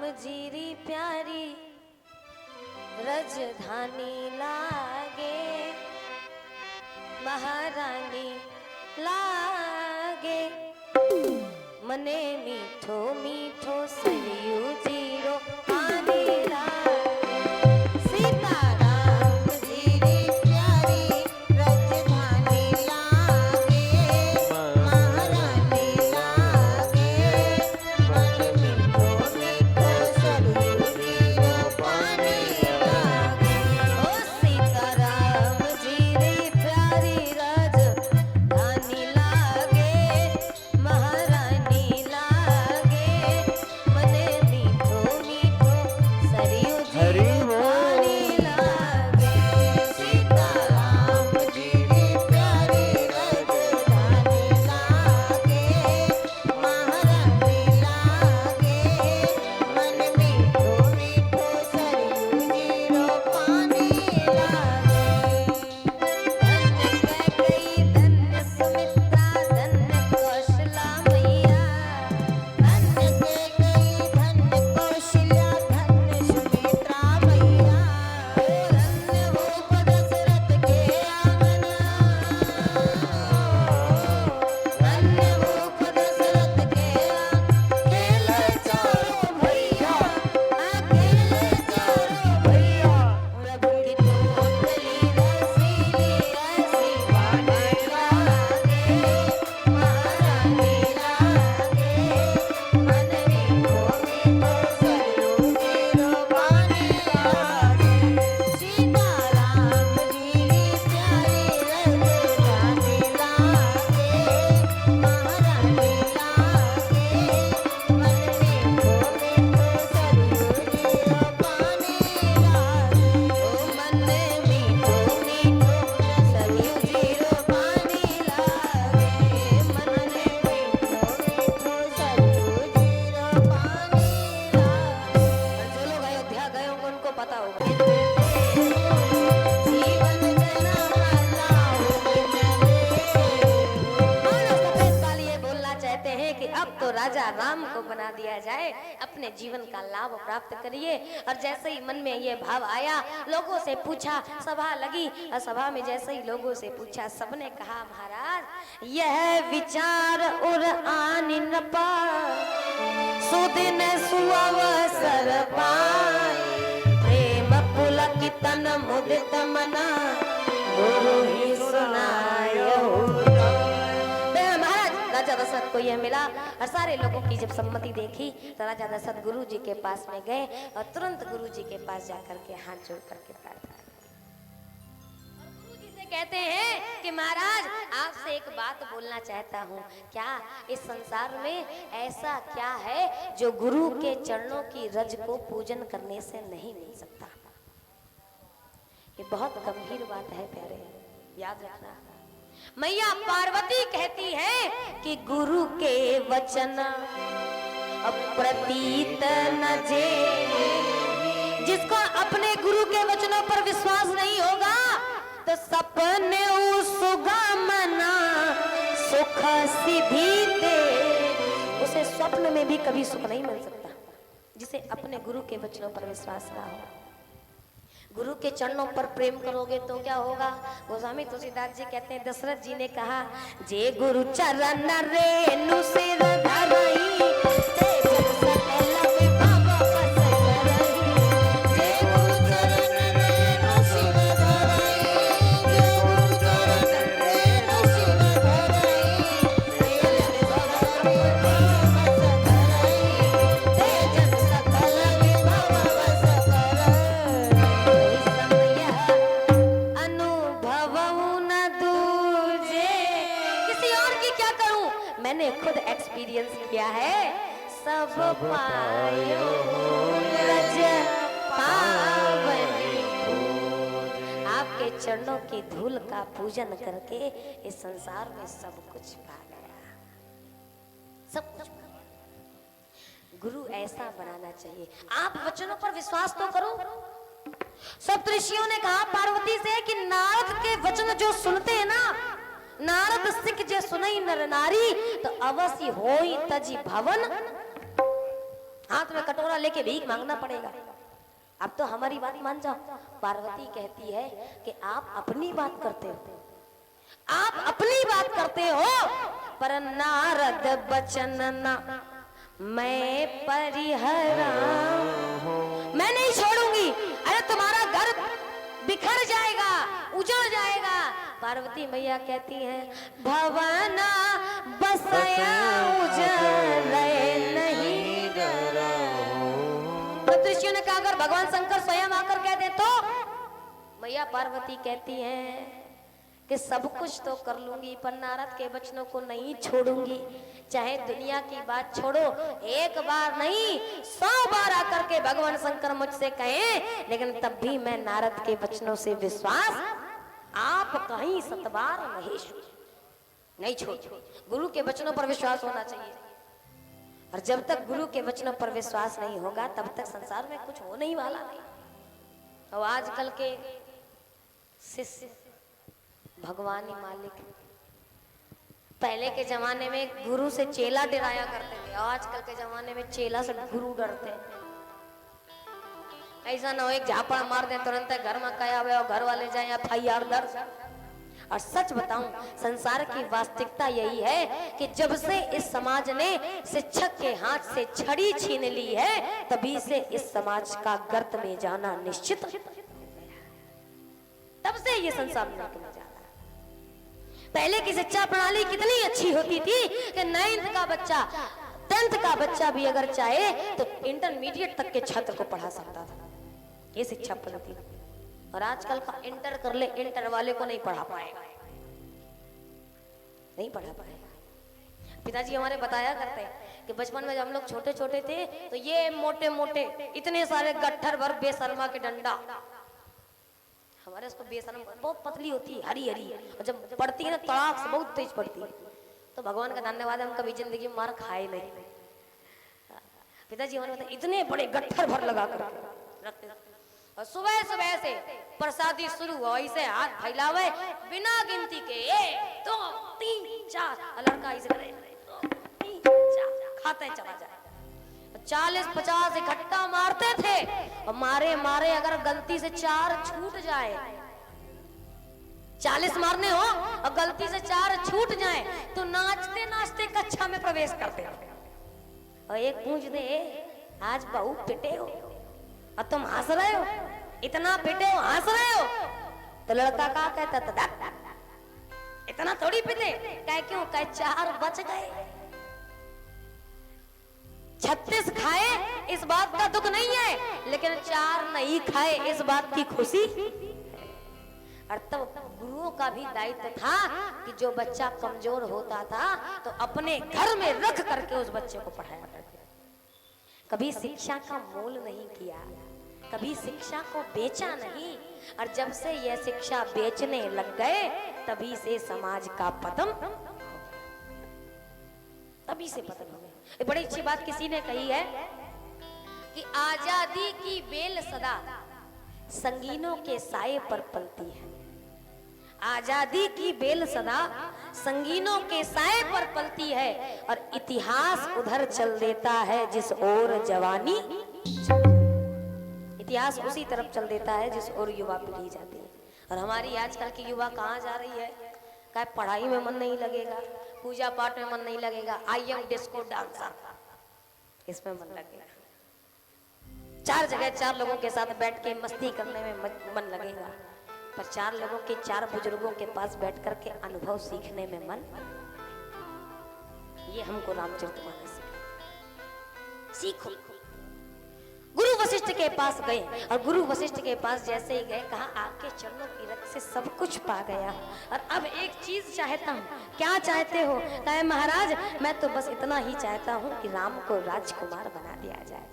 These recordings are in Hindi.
जीरी प्यारी रजधानी लागे, महारानी लागे। मने मीठो मीठो सरयू जीरो पानी लागे। सीताराम जीरी प्यारी रजधानी लागे, महारानी लागे। मने मीठो मीठो सरयू जीरो पानी लागे। ओ सीताराम जीरी प्यारी रजधानी लागे, महारानी लागे। मने मीठो मीठो सरयू जीरो पानी लागे। सीताराम जीरी प्यारी रजधानी लागे, महारानी लागे। मन मीठो मीठो सरयू जीरो पानी लागे। धन्य कैकेयी धन्य सुमित्रा धन्य कौशला मैया। धन्य कैकेयी धन्य कौशल्या धन्य सुमित्रा मैया। धन्य भूप दशरथ के आंगना, धन्य भूप दशरथ के अकेले चारों भैया, अकेले चारों भैया। प्रभु की कोटली रसीली ऐसी वाणी लागे, महारानी लागे। मन मीठो मीठो सरयू जीरो पानी लागे। सीताराम जीरी प्यारी रजधानी लागे, महारानी लागे। मन मीठो मीठो सरयू जीरो पानी लागे। ओ मन मीठो मीठो सरयू जीरो पानी लागे। मन मीठो मीठो सरयू जीरो पानी लागे। जो लोग अयोध्या गए होंगे उनको पता होगा। जीवन जना लाओ मिले। और सफेद काल ये बोलना चाहते हैं कि अब तो राजा राम को बना दिया जाए, अपने जीवन का लाभ प्राप्त करिए। और जैसे ही मन में ये भाव आया, लोगों से पूछा, सभा लगी और सभा में जैसे ही लोगों से पूछा, सबने कहा महाराज यह विचार उर आनि न पाए, सुदिन सुअवसर पाए। प्रेम पुलकित तन मुदित मना, गुरु ही सुनायो। महाराज राजा दशरथ को यह मिला और सारे लोगों की जब सम्मति देखी तो राजा दशरथ गुरु जी के पास में गए और तुरंत गुरु जी के पास जाकर के हाथ जोड़ करके प्रार्थना की। और गुरु जी से कहते हैं कि महाराज आपसे एक बात बोलना चाहता हूँ। क्या इस संसार में ऐसा क्या है जो गुरु के चरणों की रज को पूजन करने से नहीं मिल सकता? ये बहुत गंभीर बात है प्यारे, याद रखना। मैया पार्वती कहती है कि गुरु के वचन अप्रतीत न जे। जिसको अपने गुरु के वचनों पर विश्वास नहीं होगा तो सपने सुगमना सुख सिद्धि दे। उसे स्वप्न में भी कभी सुख नहीं मिल सकता जिसे अपने गुरु के वचनों पर विश्वास ना हो। गुरु के चरणों पर प्रेम करोगे तो क्या होगा? गोस्वामी तुलसीदास जी कहते हैं, दशरथ जी ने कहा, जे गुरु चरण रेणु सिर धरई, ते जग सकल विभव बस करई। जे गुरु चरण रेणु सिर धरई, जे गुरु चरण रेणु सिर धरई, ते जग सकल विभव बस करई, ते जग सकल विभव बस करई। मैंने खुद एक्सपीरियंस किया है। सब पायो रज पावनी। आपके चरणों की धूल का पूजन करके इस संसार में सब कुछ पा गया, सब कुछ पा गया। गुरु ऐसा बनाना चाहिए। आप वचनों पर विश्वास तो करो। सप्तऋषियों ने कहा पार्वती से कि नारद के वचन जो सुनते हैं ना, नारद सिख जे सुनई नर नारी, तो अवश्य होई तजी भवन हाथ में कटोरा लेके भीख मांगना पड़ेगा। अब तो हमारी बात मान जाओ। पार्वती कहती है कि आप अपनी बात करते हो, आप अपनी बात करते हो, पर नारद बचन ना मैं परिहरा, मैं नहीं छोड़ूंगी। अरे तुम्हारा घर बिखर जाएगा, उजड़ जाएगा। पार्वती मैया कहती है भवना बसया उजड़े नहीं डरा। ऋषियों ने कहा अगर भगवान शंकर स्वयं आकर कह दे तो? मैया पार्वती कहती है कि सब कुछ तो कर लूंगी पर नारद के वचनों को नहीं छोड़ूंगी। चाहे दुनिया की बात छोड़ो, एक बार नहीं 100 बार आकर के भगवान शंकर मुझसे कहें, लेकिन तब भी मैं नारद के वचनों से विश्वास आप कहीं 7 बार नहीं छोड़। गुरु के वचनों पर विश्वास होना चाहिए, और जब तक गुरु के वचनों पर विश्वास नहीं होगा तब तक संसार में कुछ होने ही वाला नहीं। और आजकल के शिष्य भगवान ही मालिक। पहले के जमाने में गुरु से चेला डराया करते थे, आजकल के जमाने में चेला से गुरु डरते हैं। ऐसा ना हो एक झापड़ मार दे तुरंत घर में कया हुए और घर वाले जाए या FIR दर्ज। और सच बताऊं, संसार की वास्तविकता यही है कि जब से इस समाज ने शिक्षक के हाथ से छड़ी छीन ली है, तभी से इस समाज का गर्त में जाना निश्चित। तब से ये संसार में जा रहा है। पहले की शिक्षा प्रणाली कितनी अच्छी होती थी कि 9th का बच्चा 10th का बच्चा भी अगर चाहे तो इंटरमीडिएट तक के छात्र को पढ़ा सकता था। ये शिक्षा पद्धति। और आजकल का इंटर कर ले, इंटर वाले को नहीं पढ़ा पाएगा, नहीं पढ़ा पाएगा। पिताजी हमारे बताया करते हैं कि बचपन में जब हम लोग छोटे छोटे थे तो ये मोटे मोटे इतने सारे गट्ठर भर बेशर्मा के डंडा, हमारे उसको बेशर्म बहुत पतली होती है, हरी हरी, और जब पड़ती है ना तड़ाक से बहुत तेज पड़ती है। तो भगवान का धन्यवाद है हम कभी जिंदगी में मार खाए नहीं। पिताजी हमारे बताए इतने बड़े गट्ठर भर लगा कर रखते, और सुबह सुबह से प्रसादी शुरू हो, ऐसे हाथ फैलावे बिना गिनती के 1 2 3 4, लड़का ऐसे करे 1 2 3 4 खाते चला जाए। 40-50 इकट्ठा मारते थे, और मारे मारे अगर गलती से 4 छूट जाए, 40 मारने हो और गलती से 4 छूट जाए तो नाचते नाचते कक्षा में प्रवेश करते। और एक पूछ दे आज बहू पिटे हो और तुम हंस रहे हो, इतना पिटे हो हंस रहे हो, तो लड़का क्या कहता था इतना थोड़ी पिटे, कह क्यों, कह 4 बच गए। 36 खाए इस बात का दुख नहीं है, लेकिन 4 नहीं खाए इस बात की खुशी। और तब गुरुओं का भी दायित्व था कि जो बच्चा कमजोर होता था तो अपने घर में रख करके उस बच्चे को पढ़ाया करते। कभी शिक्षा का मोल नहीं किया, कभी शिक्षा को बेचा नहीं, और जब से यह शिक्षा बेचने लग गए तभी से समाज का पतन, तभी से पतन हो गया। बड़ी अच्छी बात किसी ने कही है कि आजादी की बेल सदा संगीनों के साए पर पलती है। आजादी की बेल सदा संगीनों के साए पर पलती है, और इतिहास उधर चल देता है जिस ओर जवानी, इतिहास उसी तरफ चल देता है जिस ओर युवा पीढ़ी जाती है। और हमारी आजकल की युवा कहाँ जा रही है, क्या पढ़ाई में मन नहीं लगेगा, पूजा पाठ में मन नहीं लगेगा, आई एम डिस्को डांसर इसमें मन लगेगा, 4 जगह 4 लोगों के साथ बैठ के मस्ती करने में मन लगेगा, पर 4 लोगों के 4 बुजुर्गों के पास बैठ करके अनुभव सीखने में मन। ये हमको रामचरितमानस सीखो। गुरु वशिष्ठ के पास गए, और गुरु वशिष्ठ के पास जैसे ही गए कहा आपके चरणों की रक्त से सब कुछ पा गया, और अब एक चीज चाहता हूँ। क्या चाहते हो? कहे महाराज मैं तो बस इतना ही चाहता हूँ कि राम को राजकुमार बना दिया जाए,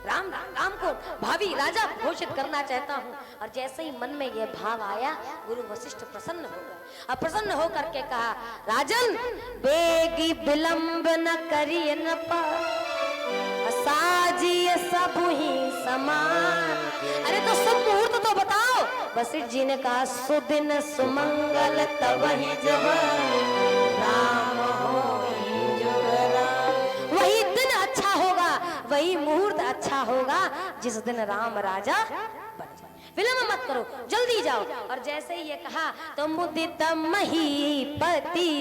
राम को भावी राजा घोषित करना चाहता हूँ। और जैसे ही मन में यह भाव आया गुरु वशिष्ठ प्रसन्न हो गए, और प्रसन्न होकर के कहा राजन बेगी विलंब न करिए न साजिए सब ही समान। अरे तो शुभ मुहूर्त तो बताओ। वशिष्ठ जी ने कहा सुदिन सुमंगल तब ही जब राम हो, वही दिन अच्छा होगा वही मुहूर्त अच्छा होगा जिस दिन राम राजा बन जाए। विलंब मत करो, जल्दी जाओ। और जैसे ही ये कहा तो मुदित महीपति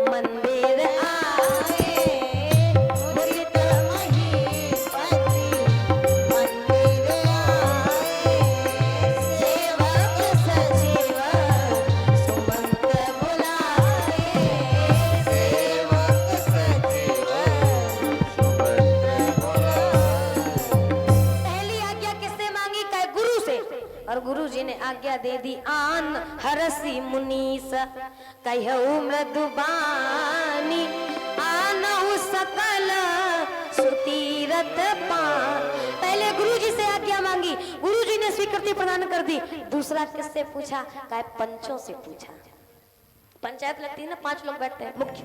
मंदिर आए, मुदित महीपति मंदिर आए, सेवक सचिव सुमंत बुलाए, सेवक सचिव सुमंत बुलाए। पहली आज्ञा किससे मांगी? कहे गुरु से। और गुरु जी ने आज्ञा दे दी। आन हरसी मुनीस कहऊ मृदुबानी, आनहु सकल सुतीरथ पान। पहले गुरु जी से आज्ञा मांगी, गुरु जी ने स्वीकृति प्रदान कर दी। दूसरा किससे पूछा? कहे पंचों से पूछा। पंचायत लगती है ना, 5 लोग बैठते हैं मुख्य,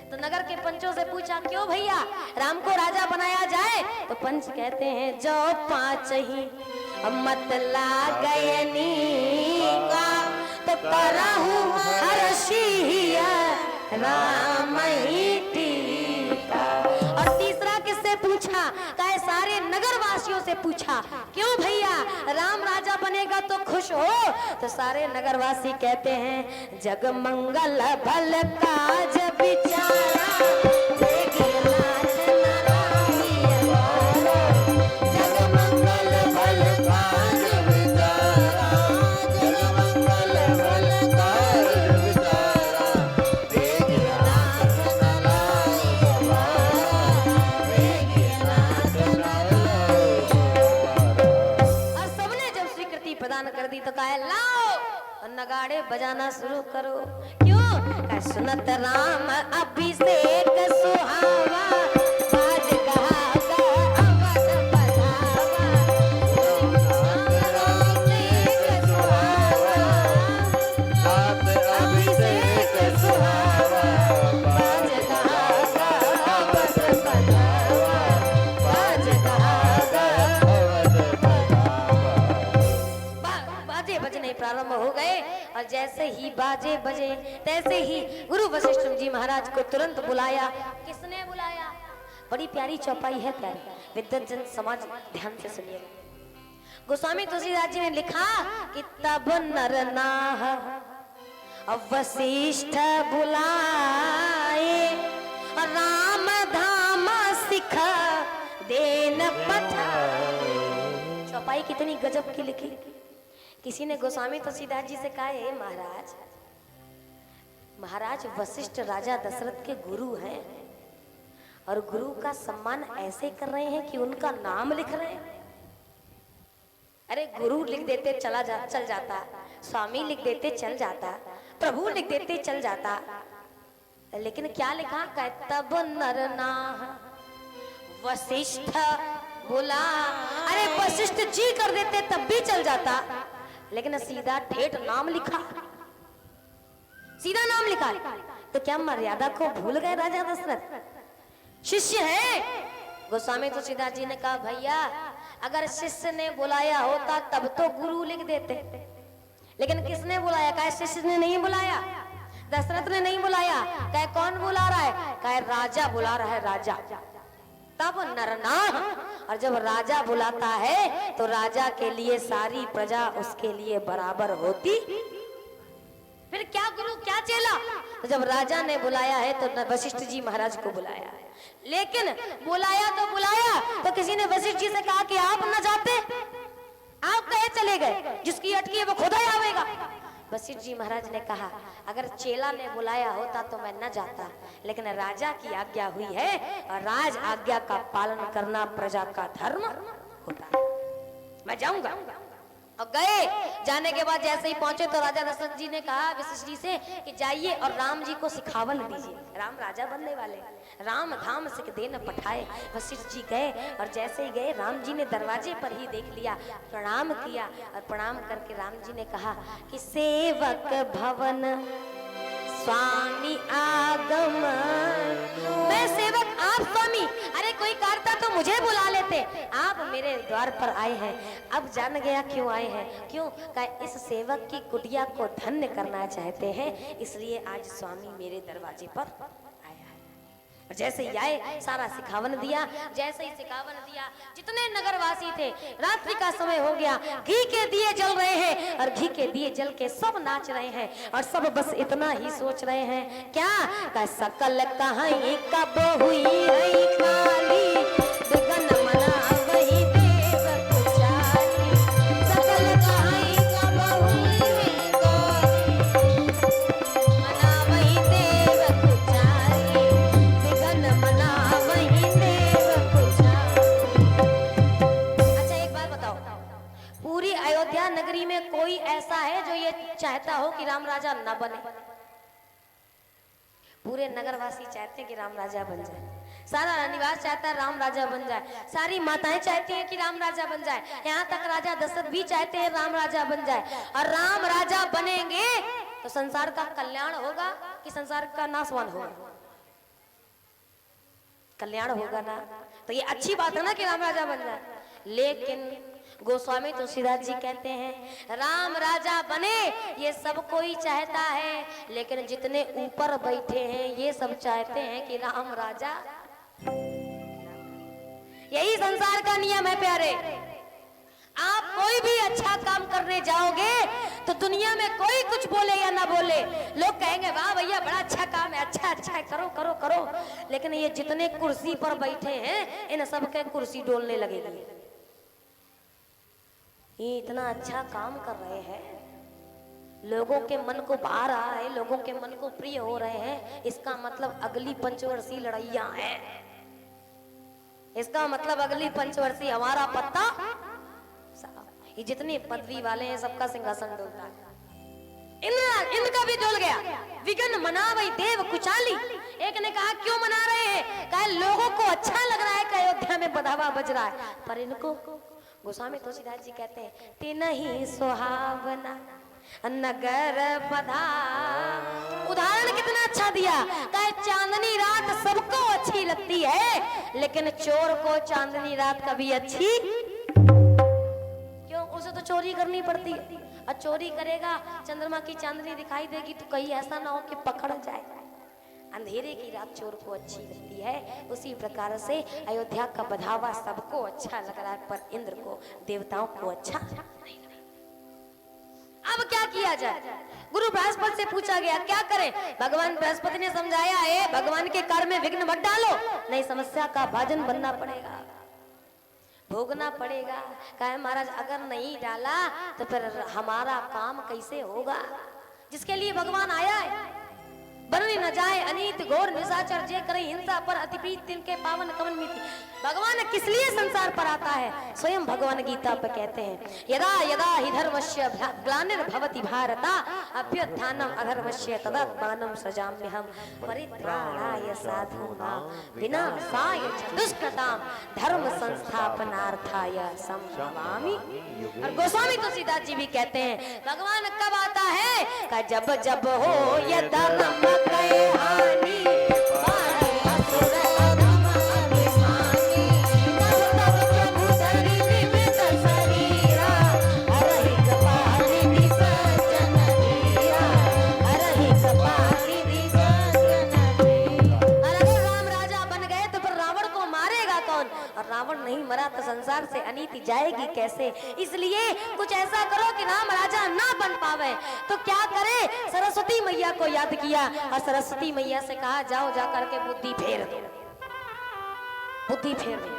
तो नगर के पंचों से पूछा क्यों भैया राम को राजा बनाया जाए? तो पंच कहते हैं जो 5 ही मत लागयनी का, तो करहु हर्षिया राम ही टीका। और तीसरा किससे पूछा? कहे सारे नगर वासियों से पूछा क्यों भैया राम राजा बनेगा तो खुश हो? तो सारे नगरवासी कहते हैं जग मंगल भल काज विचारा, कर दी। तो कहा लाओ और नगाड़े बजाना शुरू करो। क्यों? सुनत राम अभिषेक सुहावा, बाज गागा अवध बधावा, अभिषेक सुहावा, अभिषेक सुहावा, बाज गागा अवध बधावा, बाज गागा अवध बधावा। बाजे बजने प्रारंभ हो गए और जैसे ही बाजे बजे तैसे ही गुरु वशिष्ठ जी महाराज को तुरंत बुलाया। किसने बुलाया? बड़ी प्यारी चौपाई है प्यारी, विद्वत जन समाज ध्यान से सुनिए। गोस्वामी तुलसीदास जी ने लिखा कि तब नर नाह वशिष्ठ बुलाए, राम धाम सिखा देन पठाए। चौपाई कितनी गजब की लिखी। किसी ने गोस्वामी तुलसीदास जी से कहा है महाराज वशिष्ठ राजा दशरथ के गुरु हैं और गुरु का सम्मान ऐसे कर रहे हैं कि उनका नाम लिख रहे हैं। अरे गुरु लिख देते चल जाता, स्वामी लिख देते चल जाता, प्रभु लिख देते चल जाता, लेकिन क्या लिखा? तब नर नाह वशिष्ठ बुला। अरे वशिष्ठ जी कर देते तब भी चल जाता, लेकिन सीधा ठेठ नाम लिखा, सीधा नाम लिखा। तो क्या मर्यादा को भूल गए राजा दशरथ? शिष्य है। गोस्वामी तुलसीदास जी ने कहा भैया अगर शिष्य ने बुलाया होता तब तो गुरु लिख देते, लेकिन किसने बुलाया? कहे शिष्य ने नहीं बुलाया, दशरथ ने नहीं बुलाया। कहे कौन बुला रहा है? कहे राजा बुला रहा है, राजा। तब नरनाह। और जब राजा बुलाता है तो राजा के लिए सारी प्रजा उसके लिए बराबर होती। फिर क्या गुरु क्या चेला? तो जब राजा ने बुलाया है तो वशिष्ठ जी महाराज को बुलाया है, लेकिन बुलाया तो किसी ने वशिष्ठ जी से कहा कि आप न जाते, आप कहे चले गए, जिसकी अटकी है वो खुदा ही आवेगा। वशिष्ठ जी महाराज ने कहा अगर चेला ने बुलाया होता तो मैं न जाता, लेकिन राजा की आज्ञा हुई है और राज आज्ञा का पालन करना प्रजा का धर्म होता है, मैं जाऊंगा। और गए। जाने के बाद जैसे ही पहुंचे तो राजा दशरथ जी ने कहा वशिष्ठ जी से कि जाइए और राम जी को सिखावन दीजिए, राम राजा बनने वाले, राम धाम सिख देन पठाए। वशिष्ठ जी गए और जैसे ही गए राम जी ने दरवाजे पर ही देख लिया, प्रणाम किया और प्रणाम करके राम जी ने कहा कि सेवक भवन स्वामी आगम। मैं सेवक, आप स्वामी, अरे कोई करता तो मुझे बुला लेते, आप मेरे द्वार पर आए हैं। अब जान गया क्यों आए हैं, क्यों कहा इस सेवक की कुटिया को धन्य करना चाहते हैं, इसलिए आज स्वामी मेरे दरवाजे पर आया है। जैसे ही आए सारा सिखावन दिया। जैसे ही सिखावन दिया, जितने नगरवासी थे, रात्रि का समय हो गया, घी के दिए जल रहे हैं और घी के दिए जल के सब नाच रहे हैं और सब बस इतना ही सोच रहे हैं, क्या सकल कहाई कब हुई रही काली, बिगन मना वही देव कुचाली। सकल कहाई कब हुई रही काली, मना वही देव कुचाली, बिगन मना वही देव कुचाली। अच्छा एक बात बताओ, पूरी अयोध्या नगरी में कोई ऐसा है जो ये चाहता हो कि राम राजा न बने? पूरे नगरवासी चाहते हैं कि राम राजा बन जाए, सारा निवास चाहता है राम राजा बन जाए, सारी माताएं चाहती हैं कि राम राजा बन जाए, यहाँ तक राजा दशरथ भी चाहते हैं राम राजा बन जाए। और राम राजा बनेंगे तो संसार का कल्याण होगा कि संसार का नाशवान होगा? कल्याण होगा ना, तो ये अच्छी बात है ना कि राम राजा बन जाए। लेकिन गोस्वामी तुलसीदास जी कहते हैं राम राजा बने ये सब कोई चाहता है, लेकिन जितने ऊपर बैठे हैं ये सब चाहते हैं कि राम राजा। यही संसार का नियम है प्यारे। आप कोई भी अच्छा काम करने जाओगे तो दुनिया में कोई कुछ बोले या ना बोले, लोग कहेंगे वाह भैया बड़ा अच्छा काम है, अच्छा अच्छा है, करो करो करो। लेकिन ये जितने कुर्सी पर बैठे हैं इन सब के कुर्सी डोलने लगेगी। ये इतना अच्छा काम कर रहे हैं, लोगों के मन को भा रहा है, लोगों के मन को प्रिय हो रहे हैं, इसका मतलब अगली पंचवर्षीय लड़ाइयां हैं, इसका मतलब अगली पंचवर्षीय हमारा पत्ता। ये जितने पदवी वाले हैं सबका सिंहासन डोलता है। इनका भी डोल गया। विघन मनावई देव कुचाली। एक ने कहा क्यों मना रहे हैं? कहा लोगों को अच्छा लग रहा है कि अयोध्या में बधावा बज रहा है, पर इनको गोस्वामी तुलसीदास जी कहते हैं तिनहि सुहावना नगर बधा। उदाहरण कितना अच्छा दिया, कहे चांदनी रात सबको अच्छी लगती है, लेकिन चोर को चांदनी रात कभी अच्छी क्यों? उसे तो चोरी करनी पड़ती है, और चोरी करेगा चंद्रमा की चांदनी दिखाई देगी तो कहीं ऐसा ना हो कि पकड़ जाए। अंधेरे की रात चोर को अच्छी लगती है, उसी प्रकार से अयोध्या का बधावा सबको अच्छा लग रहा है, पर इंद्र को, देवताओं को अच्छा नहीं लगा। अब क्या किया जाए? गुरु बृहस्पति से पूछा गया क्या करें? भगवान बृहस्पति ने समझाया है भगवान के कार्य में विघ्न मत डालो, नहीं समस्या का भाजन बनना पड़ेगा, भोगना पड़ेगा। कहे महाराज अगर नहीं डाला तो फिर हमारा काम कैसे होगा? जिसके लिए भगवान आया है बरनी न जाए अनीत घोर निशाचर जे करे हिंसा पर अति प्रीत तिनके पावन कवन मिति। भगवान किस लिए संसार पर आता है? स्वयं भगवान गीता पर कहते हैं यदा यदा हि धर्मस्य ग्लानिर्भवति भारता अभ्युत्थानम् अधर्मस्य तदात्मानं सृजाम्यहं परित्राणाय साधूनां विनाशाय च दुष्कृतां धर्म संस्थापनार्थाय संभवामि। और गोस्वामी तुलसीदास जी भी कहते हैं भगवान कब आता है? का जब जब हो ये धर्म कहे हानि रावण नहीं मरा तो संसार से अनीति जाएगी कैसे? इसलिए कुछ ऐसा करो कि राम राजा ना बन पावे। तो क्या करे? सरस्वती मैया को याद किया और सरस्वती मैया से कहा जाओ जा करके बुद्धि फेर दो, बुद्धि फेर दो।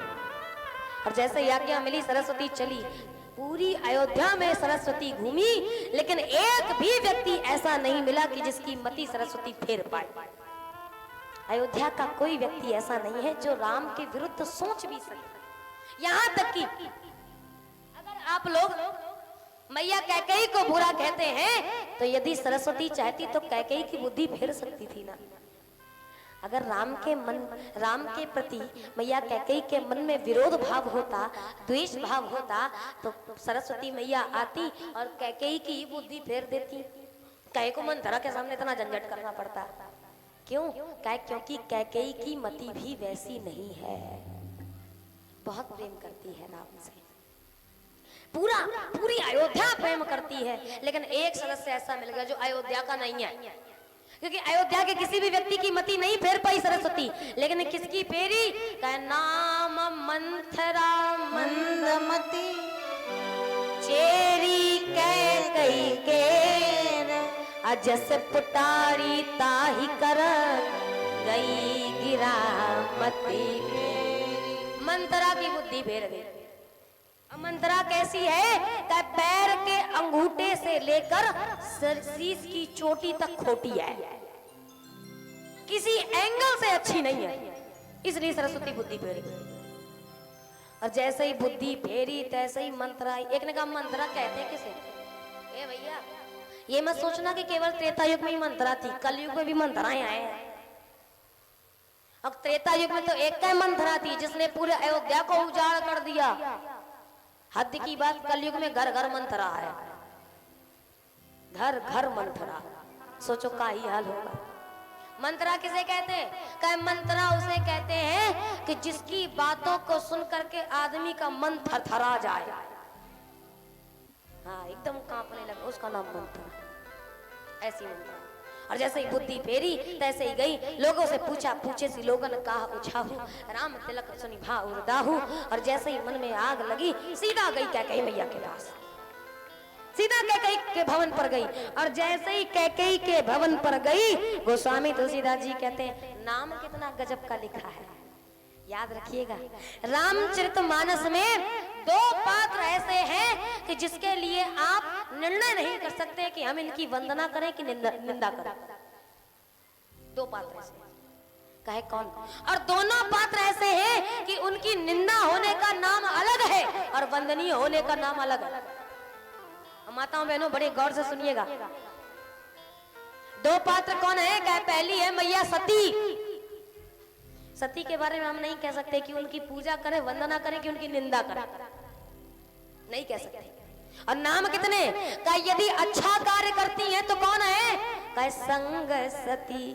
और जैसे ही आज्ञा मिली सरस्वती चली, पूरी अयोध्या में सरस्वती घूमी, लेकिन एक भी व्यक्ति ऐसा नहीं मिला कि जिसकी मति सरस्वती फेर पाए। अयोध्या का कोई व्यक्ति ऐसा नहीं है जो राम के विरुद्ध सोच भी सकता। यहाँ तक कि अगर आप लोग मैया कैकेयी को बुरा कहते हैं तो यदि सरस्वती चाहती तो कैकेयी की बुद्धि फेर सकती थी ना। अगर राम के प्रति मैया कैकेयी के मन में विरोध भाव होता, द्वेष भाव होता, तो सरस्वती मैया आती और कैकेयी की बुद्धि फेर देती। कैकेयी को मंथरा के सामने इतना झंझट करना पड़ता क्यों? क्योंकि कैकेयी की मति भी वैसी नहीं है, बहुत प्रेम करती है राम से, पूरी अयोध्या प्रेम करती है। लेकिन एक सदस्य ऐसा मिल गया जो अयोध्या का नहीं है, क्योंकि अयोध्या के किसी भी व्यक्ति की मति नहीं फेर पाई सरस्वती, लेकिन किसकी फेरी? का नाम मंथरा मंदमती चेरी कैकई के अजस पुटारी ताही कर गई गिरा मती। मंथरा की बुद्धि फेर गई। मंथरा कैसी है? कि पैर के अंगूठे से लेकर शीश की चोटी तक खोटी है, किसी एंगल से अच्छी नहीं है, इसलिए सरस्वती बुद्धि फेरी। और जैसे ही बुद्धि फेरी तैसे ही मंथरा। एक ने कहा मंथरा कहते हैं किसे? ए भैया ये मत सोचना कि केवल त्रेता युग में ही मंथरा थी, कलयुग में भी मंथराएं आए हैं। अब त्रेता युग में तो एक का मंथरा थी जिसने पूरे अयोध्या को उजाड़ कर दिया। हद की बात, कलयुग में घर घर मंथरा है, घर घर मंथरा। सोचो का ही हाल होगा। मंथरा किसे कहते हैं? क्या मंथरा उसे कहते हैं कि जिसकी बातों को सुन करके आदमी का मन थरथरा जाए, हाँ एकदम कांपने लगे, उसका नाम मंथरा। ऐसी मंथरा। और जैसे ही बुद्धि फेरी तैसे ही गई। लोगों से पूछा, पूछे सी लोगन कहा उछाहू, राम तिलक सुनि भाव उदाहू। और जैसे ही मन में आग लगी सीधा गई कैकेयी मैया के पास, सीधा कैकेयी के भवन पर गई। और जैसे ही कैकेयी के भवन पर गई, गोस्वामी तुलसीदास जी कहते हैं नाम कितना गजब का लिखा है, याद रखिएगा। रामचरितमानस में 2 पात्र ऐसे हैं कि जिसके लिए आप निर्णय नहीं कर सकते कि हम इनकी वंदना करें कि निंदा करें। 2 पात्र ऐसे कहे कौन? और दोनों पात्र ऐसे हैं कि उनकी निंदा होने का नाम अलग है और वंदनीय होने का नाम अलग है। माताओं बहनों बड़े गौर से सुनिएगा। 2 पात्र कौन है? कहे पहली है मैया सती। सती के बारे में हम नहीं कह सकते कि उनकी पूजा करें, वंदना करें कि उनकी निंदा करें, नहीं कह सकते। और नाम कितने? का यदि अच्छा कार्य करती हैं तो कौन है? का संग सती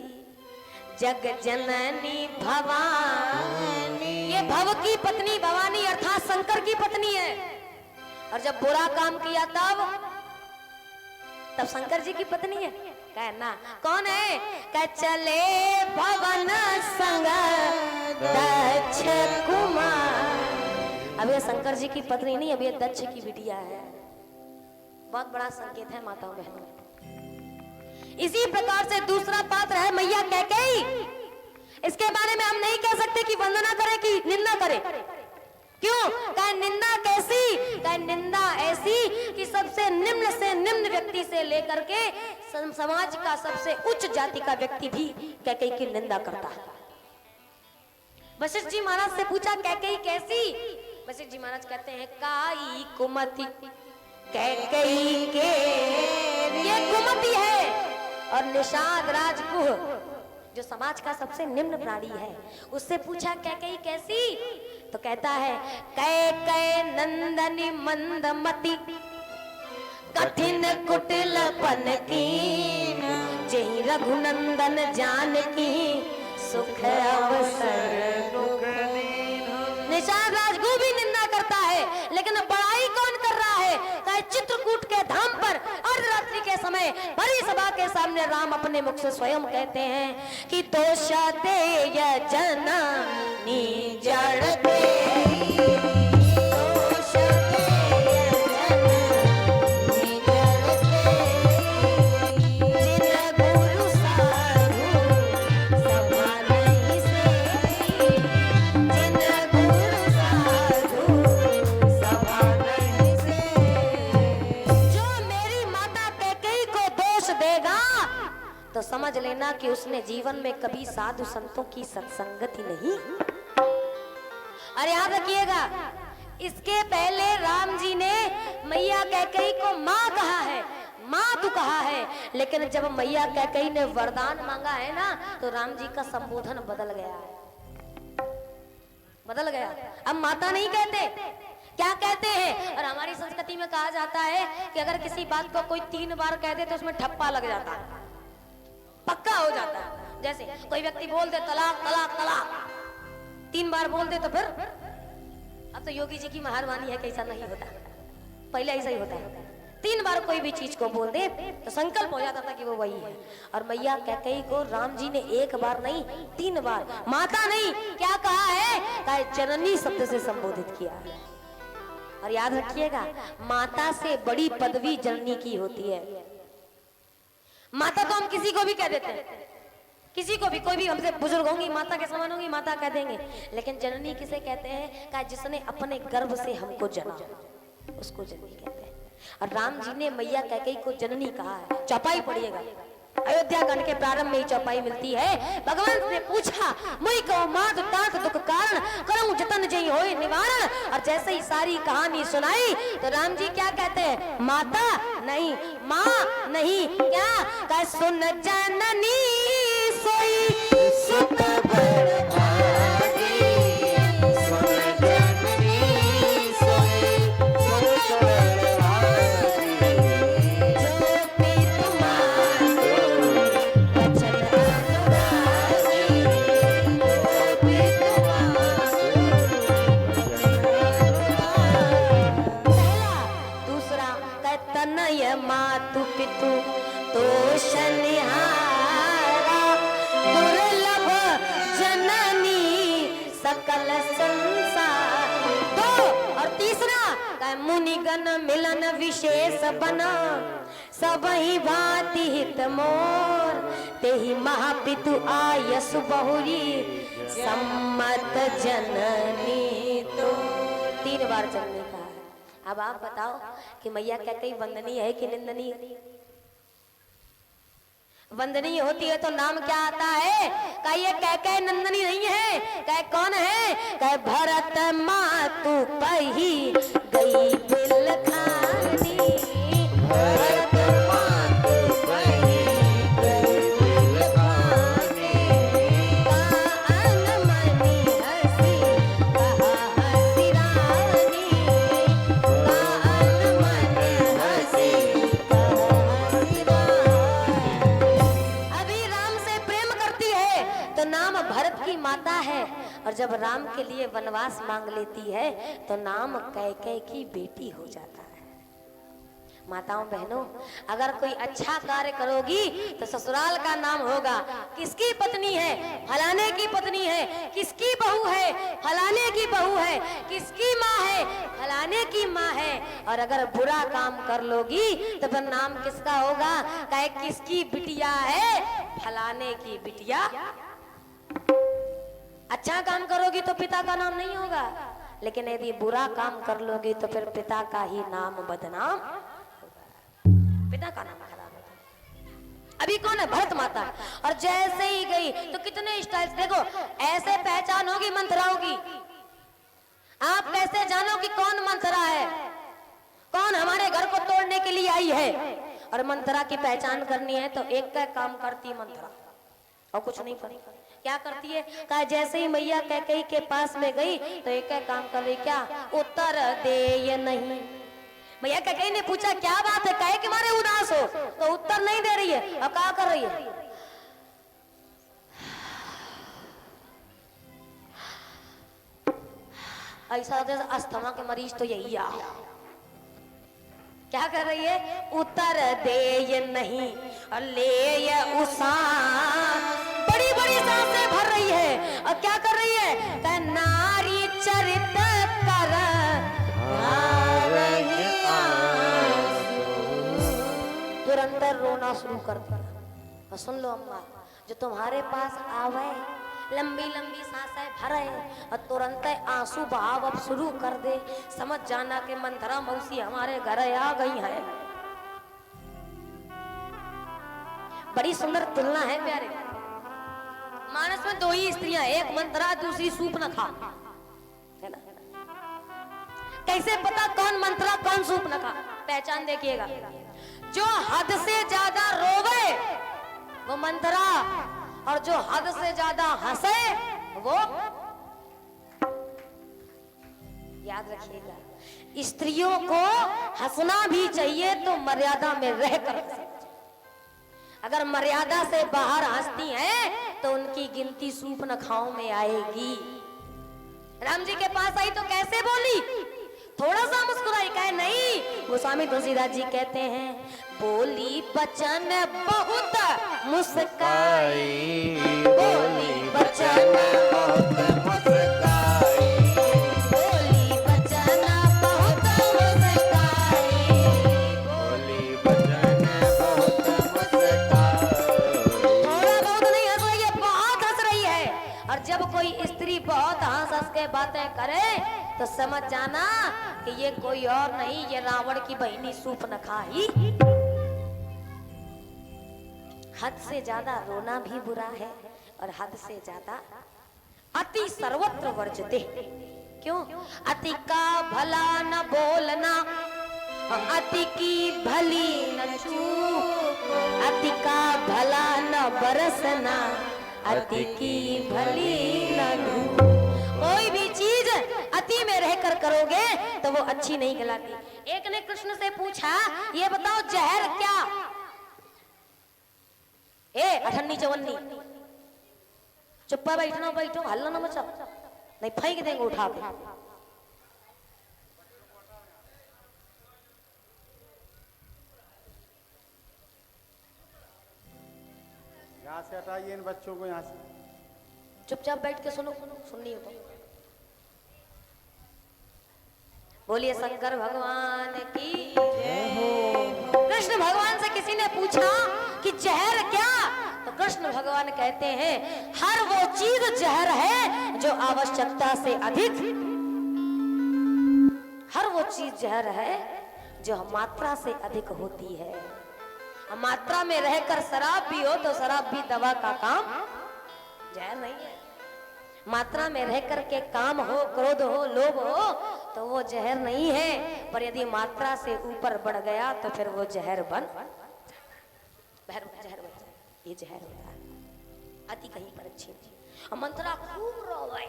जग जननी भवानी। ये भव की पत्नी भवानी अर्थात शंकर की पत्नी है। और जब बुरा काम किया तब शंकर जी की पत्नी है। कहना कौन है? कह चले भवन संग दक्ष कुमार। अब ये शंकर जी की पत्नी नहीं, अब ये दक्ष की बिटिया है। बहुत बड़ा संकेत है माताओं बहनों। इसी प्रकार से दूसरा पात्र है मैया कैकेयी। इसके बारे में हम नहीं कह सकते कि वंदना करें कि निंदा करें। क्यों? कह निंदा कैसी? कह निंदा ऐसी कि सबसे निम्न से निम्न व्यक्ति से लेकर के समाज का सबसे उच्च जाति का व्यक्ति भी कैकेयी की निंदा करता है। वशिष्ठ जी महाराज से पूछा कैकेयी कैसी? वशिष्ठ जी महाराज कहते हैं काई कुमति कैकेयी के, ये कुमति है। और निषाद राजगुह जो समाज का सबसे निम्न प्राणी है, उससे पूछा कैकेयी कैसी? तो कहता है कैकेयी नंदनी मंदमती कठिन कुटिलपन कीन, जहि रघुनंदन जानकी सुख अवसर। निषाद राजगुह भी निंदा करता है, लेकिन बड़ाई कौन कर रहा है? कहे चित्रकूट के धाम पर अर्धरात्रि के समय बड़ी सभा के सामने राम अपने मुख से स्वयं कहते हैं कि दोष दे जननी जड़ते, तो समझ लेना कि उसने जीवन में कभी साधु संतों की सत्संगत ही नहीं। और याद रखिएगा, इसके पहले राम जी ने मैया कैकेयी को माँ कहा है, माँ तू कहा है। लेकिन जब मैया कैकेयी ने वरदान मांगा है ना, तो राम जी का संबोधन बदल गया है, बदल गया। अब माता नहीं कहते, क्या कहते हैं? और हमारी संस्कृति में कहा जाता है कि अगर किसी बात को कोई 3 बार कह दे तो उसमें ठप्पा लग जाता है, पक्का हो जाता है। जैसे कोई व्यक्ति बोल दे तलाक तलाक तलाक, 3 बार बोल दे तो फिर, अब तो योगी जी की मेहरबानी है कि ऐसा नहीं होता, पहले ऐसा ही होता है। 3 बार कोई भी चीज को बोल दे तो संकल्प हो जाता था कि वो वही है। और मैया कैकेयी को राम जी ने 1 बार नहीं 3 बार माता नहीं क्या कहा है, कहा जननी शब्द से संबोधित किया है। और याद रखिएगा माता से बड़ी पदवी जननी की होती है। माता तो हम किसी को भी कह देते हैं, किसी को भी, कोई भी हमसे बुजुर्ग होंगी माता के समान होंगी माता कह देंगे, लेकिन जननी किसे कहते हैं, कहा जिसने अपने गर्भ से हमको जना उसको जननी कहते हैं। और राम जी ने मैया कैकेयी को जननी कहा है। चौपाई पढ़िएगा, अयोध्या कांड के प्रारंभ में ही चौपाई मिलती है। भगवान ने पूछा मुई को मात तात दुख कारण करऊं जतन जई होए निवारण। और जैसे ही सारी कहानी सुनाई तो राम जी क्या कहते हैं, माता नहीं माँ नहीं, क्या कह सुन जननी सोई सुत मातु पितु तोषनिहारा दुर्लभ जननी सकल संसार। 2 और तीसरा मुनिगण मिलन विशेष बना सबहि भांति हित मोर तेहि महापितु आयसु बहुरी सम्मत जननी। तो 3 बार जननी कहा है। अब आप बताओ कि मैया कैकेयी वंदनीय है कि निंदनीय? वंदनीय होती है तो नाम क्या आता है, का ये कैकेयी नंदनी नहीं है, कह कौन है, कह भरत मातु पही गई बिलखानी। भरत मातु पही गई बिलखानी, का अनमनी हसी कहा हसी रानी, का अनमनी हसी कहा हसी रानी। अभी राम से प्रेम करती है तो नाम भरत की माता है, और जब राम के लिए वनवास मांग लेती है तो नाम कैकेयी की बेटी हो जाता है। माताओं बहनों, अगर कोई अच्छा कार्य करोगी तो ससुराल का नाम होगा, किसकी पत्नी है, फलाने की पत्नी है, किसकी बहू है, फलाने की बहू है, किसकी माँ है, फलाने की माँ है। और अगर बुरा काम कर लोगी तो फिर नाम किसका होगा, कहे किसकी बिटिया है, फलाने की बिटिया। अच्छा काम करोगी तो पिता का नाम नहीं होगा, लेकिन यदि बुरा काम कर लोगी तो फिर पिता का ही नाम बदनाम होगा, पिता का नाम खराब होगा। अभी कौन है, भरत माता। और जैसे ही गई तो कितने स्टाइल देखो, ऐसे पहचान होगी मंथराओं की। आप कैसे जानो कि कौन मंथरा है, कौन हमारे घर को तोड़ने के लिए आई है। और मंथरा की पहचान करनी है तो एक का काम करती मंथरा और कुछ नहीं करती। क्या करती है, कहा जैसे ही मैया कैकेयी के पास में गई तो एक काम कर रही, क्या उत्तर दे ये नहीं। मैया कैकेयी ने पूछा क्या बात है, कहे कि मारे उदास हो, तो उत्तर नहीं दे रही है। अब क्या कर रही है, ऐसा अस्थमा के मरीज तो यही आ। क्या कर रही है, उत्तर दे ये नहीं और ले ये उसा, बड़ी बड़ी सांसें भर रही है। और क्या कर रही है, कह नारी चरित कर तुरंत रोना शुरू कर दिया। और सुन लो अम्मा, जो तुम्हारे पास आवे लंबी लंबी सांसें भरे और तुरंत आंसू बहाव अब शुरू कर दे, समझ जाना कि मंथरा मौसी हमारे घर आ गई है। बड़ी सुंदर तुलना है प्यारे। मानस में 2 ही स्त्रियां, एक मंथरा दूसरी सूर्पनखा, है ना। कैसे पता कौन मंथरा कौन सूर्पनखा, पहचान देखिएगा। जो हद से ज्यादा रोवे वो मंथरा, और जो हद से ज्यादा हंसे वो, याद रखिएगा स्त्रियों को हंसना भी चाहिए तो मर्यादा में रहकर। अगर मर्यादा से बाहर हंसती हैं तो उनकी गिनती सूर्पनखाओं में आएगी। राम जी के पास आई तो कैसे बोली, थोड़ा सा मुस्कुराई, कहे नहीं गोस्वामी तुलसीदास जी कहते हैं बोली बचन बहुत मुस्काई, बोली बचन बहुत मुस्काई, बोली बचन बहुत मुस्काई, बोली बचन बहुत मुस्काई। थोड़ा बहुत नहीं हंस रही है, बहुत हंस रही है। और जब कोई स्त्री बहुत हंस हंस के बातें करे तो समझ जाना कि ये कोई और नहीं, ये रावण की बहिनी सूर्पनखा ही। हद से ज्यादा रोना भी बुरा है और हद से ज्यादा अति सर्वत्र वर्जते। क्यों? अति का भला न बोलना, अति की भली न चूक, अति का भला न बरसना, अति की भली न धूप। कोई भी चीज अति में रहकर करोगे तो वो अच्छी नहीं कहलाती। एक ने कृष्ण से पूछा ये बताओ जहर क्या? ए अठन्नी चवन्नी चुप्पा बैठना, बैठो हल्ला ना मचाओ नहीं फेंक देंगे उठा के। यहाँ से हटाइए इन बच्चों को, यहाँ से। चुपचाप बैठ के सुनो, सुननी हो तो। बोलिए शंकर भगवान की जय हो। कृष्ण भगवान से किसी ने पूछा कि जहर क्या? तो कृष्ण भगवान कहते हैं हर वो चीज जहर है जो आवश्यकता से अधिक, हर वो चीज जहर है जो मात्रा से अधिक होती है। मात्रा में रहकर शराब भी हो तो शराब भी दवा का काम जहर नहीं है। मात्रा में रह करके काम हो, क्रोध हो, लोभ हो तो वो जहर नहीं है, पर यदि मात्रा से ऊपर बढ़ गया तो फिर वो जहर बन जहर बन जाए। ये जहर होता है अति कहीं पर अच्छी नहीं। मंत्रा खूब रोवाई।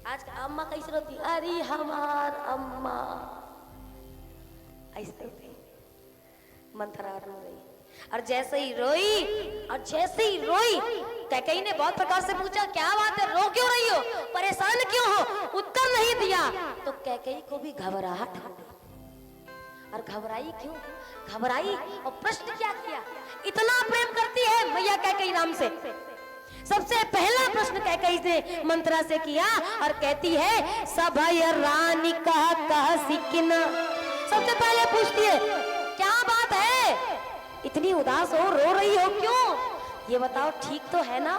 आज का अम्मा कैसे रोती? अरे हमार अम्मा ऐसे मंत्रा रो रही। और जैसे ही रोई कैकेयी ने बहुत प्रकार से पूछा क्या बात है, रो क्यों रही हो, परेशान क्यों हो? उत्तर नहीं दिया तो कैकेयी को भी घबराहट हो गई। और घबराई क्यों? घबराई और प्रश्न क्या किया? इतना प्रेम करती है मैया कैकेयी राम से। सबसे पहला प्रश्न कैकेयी ने मंत्रा से किया और कहती है सभय रानी कह सिकिन। सबसे पहले पूछती है क्या बात है, इतनी उदास हो, रो रही हो क्यों? ये बताओ ठीक तो है ना,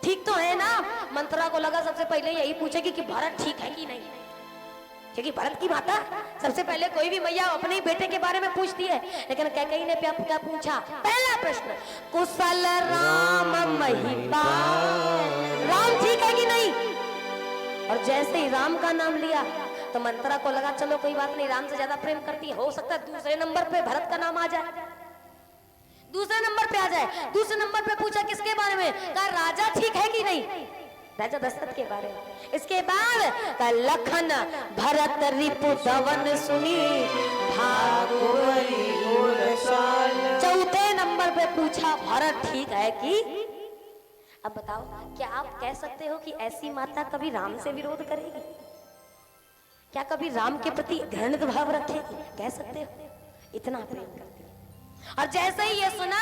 ठीक तो है ना? मंत्रा को लगा सबसे पहले यही पूछेगी कि भरत ठीक है कि नहीं, क्योंकि भरत की माता सबसे पहले कोई भी मैया अपने ही बेटे के बारे में पूछती है। लेकिन कैकेयी ने क्या पूछा? पहला प्रश्न कुशल राम महिपाल, राम ठीक है कि नहीं? और जैसे ही राम का नाम लिया तो मंत्रा को लगा चलो कोई बात नहीं, राम से ज्यादा प्रेम करती है, हो सकता है दूसरे नंबर पे भरत का नाम आ जाए, दूसरे नंबर पे आ जाए। दूसरे नंबर पे पूछा किसके बारे में? कहा राजा ठीक है कि नहीं, राजा दशरथ के बारे में। इसके बाद कहा लखन भरत रिपु धवन सुनी भागवरी। चौथे नंबर पे पूछा भरत ठीक है कि? अब बताओ क्या आप कह सकते हो कि ऐसी माता कभी राम से विरोध करेगी? क्या कभी राम के प्रति घृणित भाव रखेगी? कह सकते हो? इतना प्रेम करती है। और जैसे ही ये सुना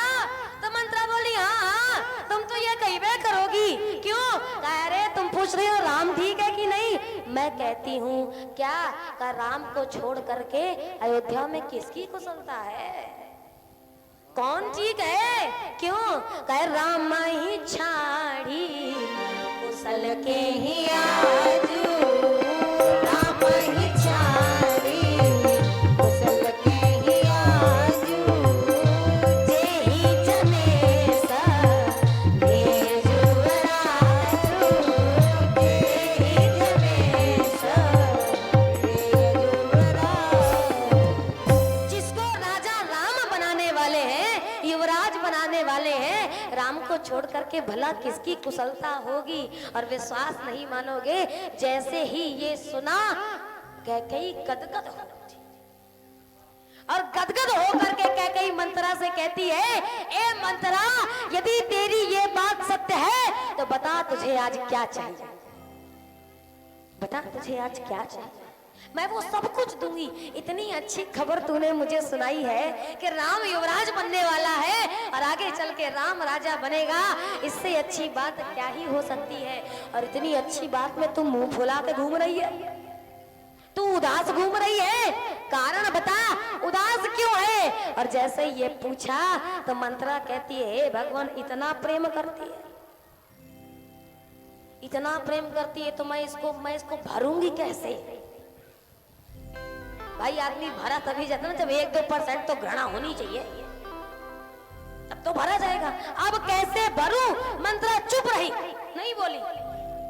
तो मंत्रा बोली हाँ तुम तो ये कहीं करोगी। क्यों? अरे तुम पूछ रही हो राम ठीक है कि नहीं, मैं कहती हूँ क्या का राम को छोड़ करके अयोध्या में किसकी कुशलता है? कौन ठीक है? क्यों? कह राम ही छाड़ी कुशल के ही आजू, राम ही छाड़ी कुशल के ही आजू, जेहि जने सब भेजुवरारू, जेहि जने सब भेजुवरारू। जिसको राजा राम बनाने वाले हैं, युवराज बनाने वाले हैं, राम को छोड़ करके भला किसकी कुशलता होगी? और विश्वास नहीं मानोगे, जैसे ही ये सुना कैकेयी गदगद हो गई। और गदगद होकर के कैकेयी मंत्रा से कहती है ए मंत्रा यदि तेरी ये बात सत्य है तो बता तुझे आज क्या चाहिए, बता तुझे आज क्या चाहिए? मैं वो सब कुछ दूंगी। इतनी अच्छी खबर तूने मुझे सुनाई है कि राम युवराज बनने वाला है और आगे चल के राम राजा बनेगा। इससे अच्छी बात क्या ही हो सकती है। और इतनी अच्छी बात में तू मुंह फुला के घूम रही है, तू उदास घूम रही है, कारण बता, उदास क्यों है? और जैसे ये पूछा तो मंत्रा कहती है भगवान इतना प्रेम करती है, इतना प्रेम करती है तो मैं इसको भरूंगी कैसे? भाई आदमी भरा तभी जाता ना जब 1-2% तो घृणा होनी चाहिए, तब तो भरा जाएगा। अब कैसे भरूं? मंत्रा चुप रही, नहीं बोली।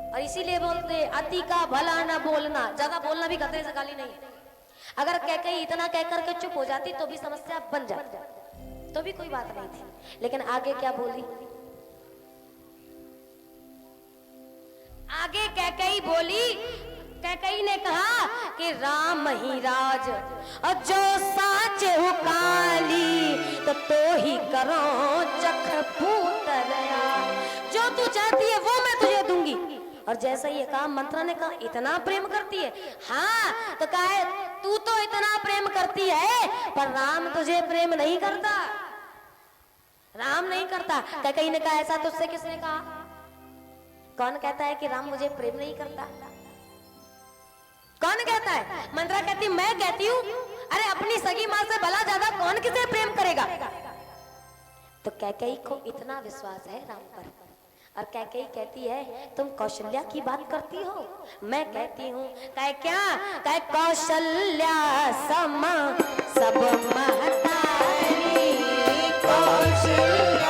और इसीलिए बोलते अति का भला न बोलना, ज्यादा बोलना भी खतरे से गाली नहीं है। अगर कह इतना कह करके चुप हो जाती तो भी समस्या बन जाती, तो भी कोई बात नहीं थी। लेकिन आगे क्या बोली? आगे कैकेयी बोली, कैकेयी ने कहा कि राम ही राज और जो साच हो काली तो ही करो चख पूतरया, जो तू चाहती है वो मैं तुझे दूंगी। और जैसा ये कहा मंत्रा ने कहा इतना प्रेम करती है? हाँ, तो कहा है तू तो इतना प्रेम करती है पर राम तुझे प्रेम नहीं करता, राम नहीं करता। कैकेयी ने कहा ऐसा तुझसे किसने कहा? कौन कहता है कि राम मुझे प्रेम नहीं करता? कौन कहता है? मंत्रा कहती मैं कहती हूँ। अरे अपनी सगी माँ से भला ज्यादा कौन किसे प्रेम करेगा? तो कैकेयी को इतना विश्वास है राम पर। और कैकेयी कहती है तुम कौशल्या की बात करती हो? मैं कहती हूँ क्या कौशल्या समा सब महतारी, कौशल्या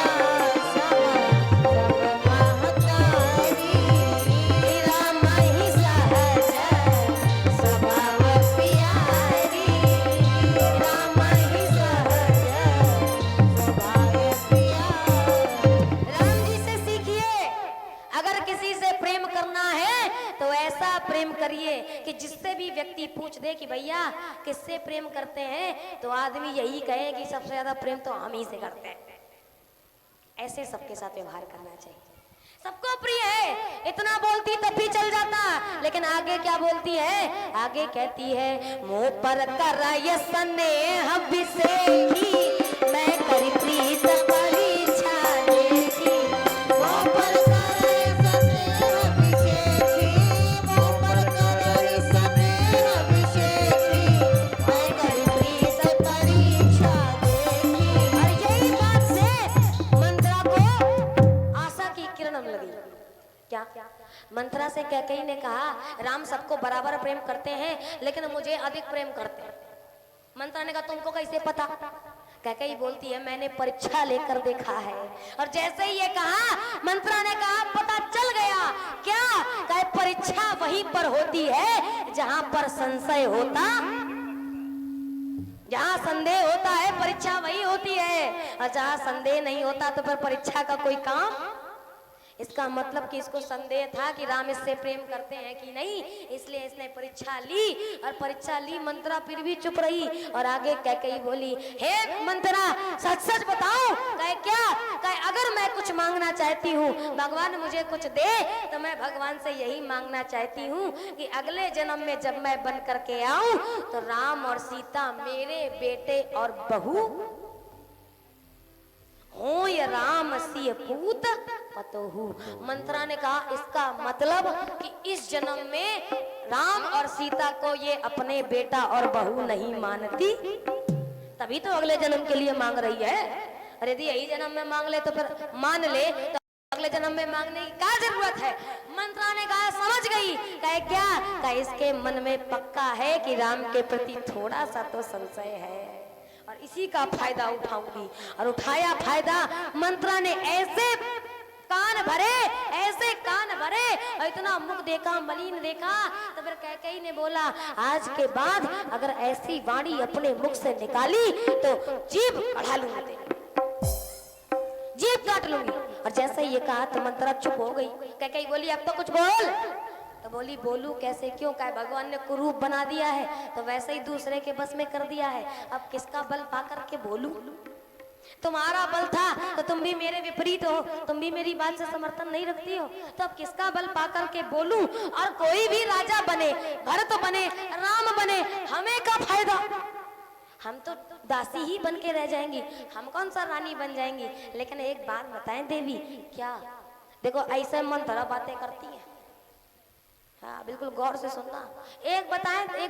प्रेम करिए कि जिससे भी व्यक्ति पूछ दे कि भैया किससे प्रेम करते हैं तो आदमी यही कहे कि सबसे ज्यादा प्रेम तो हम ही से करते हैं। ऐसे सबके साथ व्यवहार करना चाहिए, सबको प्रिय है। इतना बोलती तब भी चल जाता, लेकिन आगे क्या बोलती है? आगे कहती है मुंह पर कर स्नेह बिसेखी, मैं करी प्रीत परीक्षा देखी। मुंह पर मंत्रा से कैकेयी ने कहा राम सबको बराबर प्रेम करते हैं लेकिन मुझे अधिक प्रेम करते हैं। मंत्रा ने कहा तुमको कैसे पता? कैकेयी बोलती है मैंने परीक्षा लेकर देखा है। और जैसे ही ये कहा मंत्रा ने कहा पता चल गया। क्या? कहे परीक्षा वहीं पर होती है जहां पर संशय होता, जहां संदेह होता है परीक्षा वही होती है, और जहां संदेह नहीं होता तो फिर परीक्षा का कोई काम। इसका मतलब कि इसको संदेह था कि राम इससे प्रेम करते हैं कि नहीं, इसलिए इसने परीक्षा ली। और परीक्षा ली मंत्रा फिर भी चुप रही। और आगे कैकेयी बोली हे मंत्रा सच सच बताओ। कहे क्या? कहे अगर मैं कुछ मांगना चाहती हूँ, भगवान मुझे कुछ दे, तो मैं भगवान से यही मांगना चाहती हूँ कि अगले जन्म में जब मैं बन करके आऊं तो राम और सीता मेरे बेटे और बहू हो, या राम सिय पूत पतोहू। मंत्रा ने कहा इसका मतलब कि इस जन्म में राम और सीता को ये अपने बेटा और बहू नहीं मानती, तभी तो अगले जन्म के लिए मांग रही है। अरे यदि यही जन्म में मांग ले तो फिर मान ले, तो अगले जन्म में मांगने की क्या जरूरत है? मंत्रा ने कहा समझ गई। कहे क्या? कहे इसके मन में पक्का है कि राम के प्रति थोड़ा सा तो संशय है और इसी का फायदा उठाऊंगी। और उठाया फायदा। मंत्रा ने ऐसे कान भरे, ऐसे कान भरे और इतना मुख देखा, मलिन देखा। तो फिर कैकेयी ने बोला आज के बाद अगर ऐसी वाणी अपने मुख से निकाली तो जीभ कढ़ा लूंगी, जीभ काट लूंगी। और जैसे ये कहा तो मंत्रा चुप हो गई। कैकेयी बोली अब तो कुछ बोल। तो बोली बोलू कैसे? क्यों? कहे भगवान ने कुरूप बना दिया है तो वैसे ही दूसरे के बस में कर दिया है, अब किसका बल पा करके बोलू? तुम्हारा बल था तो तुम भी मेरे विपरीत हो, तुम भी मेरी बात से समर्थन नहीं रखती हो, तो अब किसका बल पाकर के बोलूं? और कोई भी राजा बने, भरत बने, राम बने, हमें क्या फायदा? हम तो दासी ही बन के रह जाएंगी, हम कौन सा रानी बन जाएंगी। लेकिन एक बात बताएं देवी, क्या देखो ऐसे मन तरह बातें करती है। हाँ बिल्कुल गौर से सुनना। एक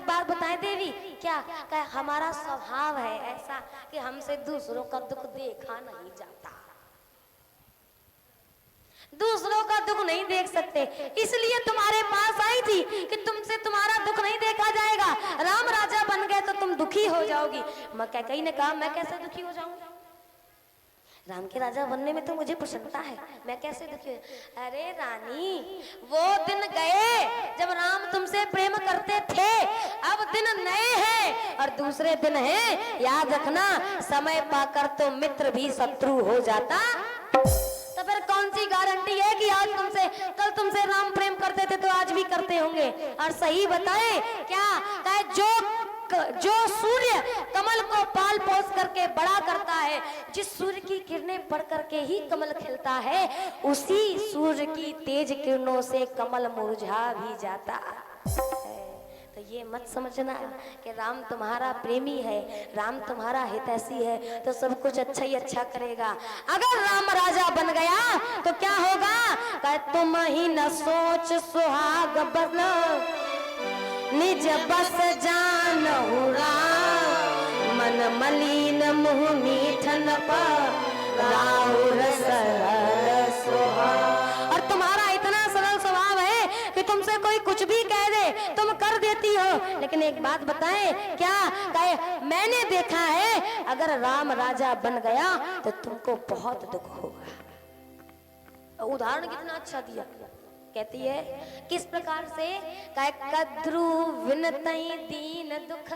बात बताएं देवी, क्या हमारा स्वभाव है ऐसा कि हमसे दूसरों का दुख देखा नहीं जाता, दूसरों का दुख नहीं देख सकते, इसलिए तुम्हारे पास आई थी कि तुमसे तुम्हारा दुख नहीं देखा जाएगा। राम राजा बन गए तो तुम दुखी हो जाओगी। कैकेयी ने कहा मैं कैसे दुखी हो जाऊंगी? राम के राजा बनने में तो मुझे प्रसन्नता है, मैं कैसे दुखी? अरे रानी, वो दिन गए जब राम तुमसे प्रेम करते थे, अब दिन नए हैं और दूसरे दिन हैं। याद रखना, समय पाकर तो मित्र भी शत्रु हो जाता। तो फिर कौन सी गारंटी है कि आज कल तुमसे राम प्रेम करते थे तो आज भी करते होंगे? और सही बताएं क्या जो सूर्य कमल को पाल पोस करके बड़ा करता है, जिस सूर्य की किरणें पड़ करके ही कमल खिलता है, उसी सूर्य की तेज किरणों से कमल मुरझा भी जाता है। तो ये मत समझना कि राम तुम्हारा प्रेमी है, राम तुम्हारा हितैषी है तो सब कुछ अच्छा ही अच्छा करेगा। अगर राम राजा बन गया तो क्या होगा? कहे तुम ही न सोच सुहाग बन, निज बस जानहु राम, मन मलिन मुँह मीठन पर राहुर सरल स्वभाव। और तुम्हारा इतना सरल स्वभाव है कि तुमसे कोई कुछ भी कह दे तुम कर देती हो। लेकिन एक बात बताएं, क्या कहे मैंने देखा है अगर राम राजा बन गया तो तुमको बहुत दुख होगा। उदाहरण कितना अच्छा दिया, कहती है किस प्रकार से? कद्रु विनतई दीन दुख,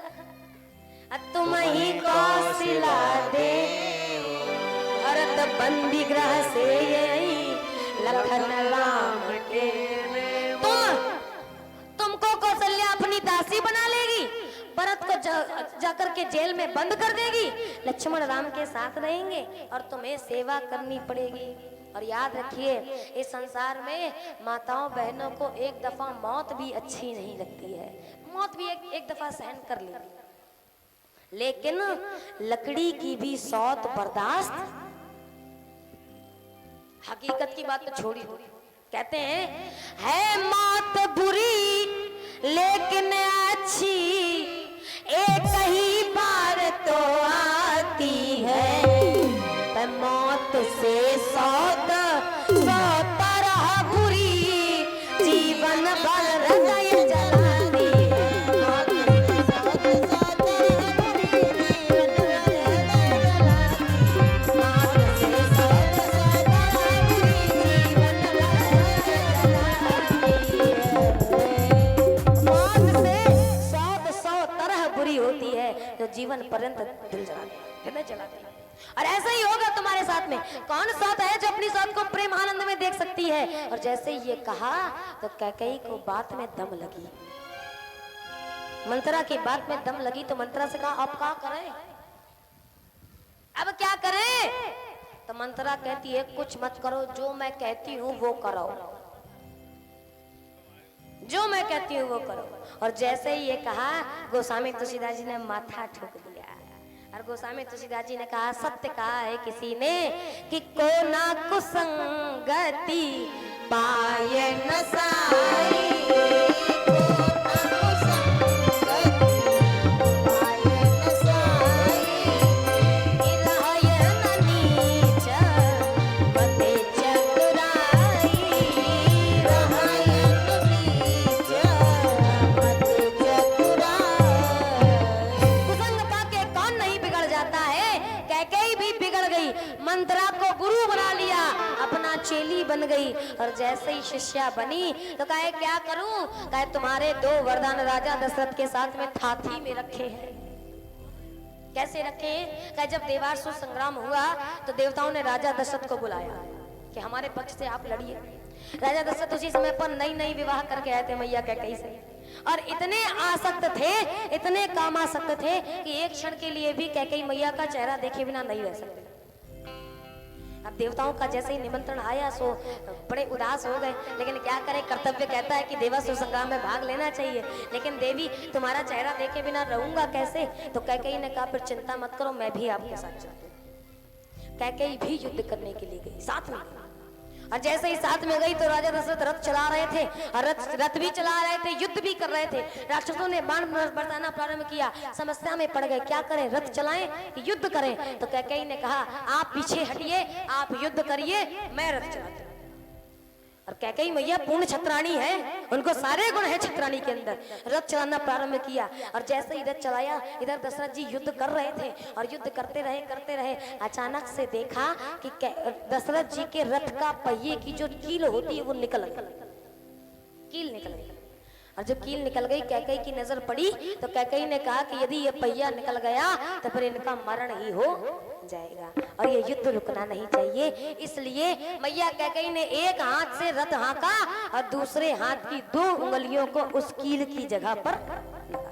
तुम ही कौशला दे, भरत बंदी ग्रह से लखन राम के। तुमको कौशल्या अपनी दासी बना लेगी, भरत को जाकर के जेल में बंद कर देगी, लक्ष्मण राम के साथ रहेंगे और तुम्हें सेवा करनी पड़ेगी। और याद रखिए, इस संसार में माताओं बहनों को एक दफा मौत भी अच्छी नहीं लगती है, मौत भी एक दफा सहन कर लेगी, लेकिन लकड़ी की भी सौत बर्दाश्त। हकीकत की बात तो छोड़ी, कहते हैं है मौत बुरी लेकिन अच्छी, एक ही बार तो आती है, मौत से सौ तरह बुरी, जीवन भर हृदय जलाती है। मौत से सौ तरह बुरी होती है जो जीवन पर्यंत दिल जलाती है, हृदय जलाती है। और ऐसा ही होगा तुम्हारे साथ में। कौन साथ है जो अपनी साथ को प्रेम आनंद में देख सकती है? और जैसे ये कहा तो कैकेयी को बात में दम लगी, मंत्रा की बात में दम लगी तो मंत्रा से कहा अब क्या करें, अब क्या करें? तो मंत्रा कहती है कुछ मत करो, जो मैं कहती हूँ वो करो, जो मैं कहती हूँ वो करो। और जैसे ही ये कहा गोस्वामी तुलसीदास जी ने माथा ठोक दिया। और गोस्वामी तुलसीदास जी ने कहा सत्य कहा है किसी ने कि को ना कुसंगति पाए न साई, मंत्रा को गुरु बना लिया, अपना चेली बन गई। और जैसे ही शिष्या बनी तो कहे क्या करूं? कहे तुम्हारे 2 वरदान राजा दशरथ के साथ में थाथी में रखे हैं। कैसे रखे हैं? कहे जब देवासुर संग्राम हुआ तो देवताओं ने राजा दशरथ को बुलाया कि हमारे पक्ष से आप लड़िए। राजा दशरथ उसी समय पर नई विवाह करके आए थे मैया कैकेयी से, और इतने आसक्त थे, इतने कामासक्त थे कि एक क्षण के लिए भी कैकेयी मैया का चेहरा देखे बिना नहीं रह सकते। अब देवताओं का जैसे ही निमंत्रण आया सो बड़े उदास हो गए, लेकिन क्या करें, कर्तव्य कहता है कि देवासुर संग्राम में भाग लेना चाहिए। लेकिन देवी तुम्हारा चेहरा देखे बिना रहूंगा कैसे? तो कैकेयी ने कहा फिर चिंता मत करो, मैं भी आपके साथ चलती हूँ। कैकेयी भी युद्ध करने के लिए गई, साथ में गई। और जैसे ही साथ में गई तो राजा दशरथ रथ चला रहे थे और रथ भी चला रहे थे, युद्ध भी कर रहे थे। राक्षसों ने बाण बरसाना प्रारंभ किया, समस्या में पड़ गए, क्या करें, रथ चलाएं कि युद्ध करें? तो कैकेयी ने कहा आप पीछे हटिए, आप युद्ध करिए, मैं रथ चलाती हूं। और कैकेयी मैया पूर्ण छत्राणी है, उनको सारे गुण है छत्राणी के अंदर। रथ चलाना प्रारंभ किया और जैसे ही रथ चलाया, इधर दशरथ जी युद्ध कर रहे थे और युद्ध करते रहे। अचानक से देखा कि दशरथ जी के रथ का पहिए की जो कील होती है वो निकल गई। और जब कील निकल गई, कैकेयी की नजर पड़ी तो कैकेयी ने कहा कि यदि ये पहिया निकल गया तो फिर इनका मरण ही हो जाएगा और ये युद्ध रुकना नहीं चाहिए। इसलिए मैया कैकेयी ने एक हाथ से रथ हाँका और दूसरे हाथ की 2 उंगलियों को उस कील की जगह पर लगा।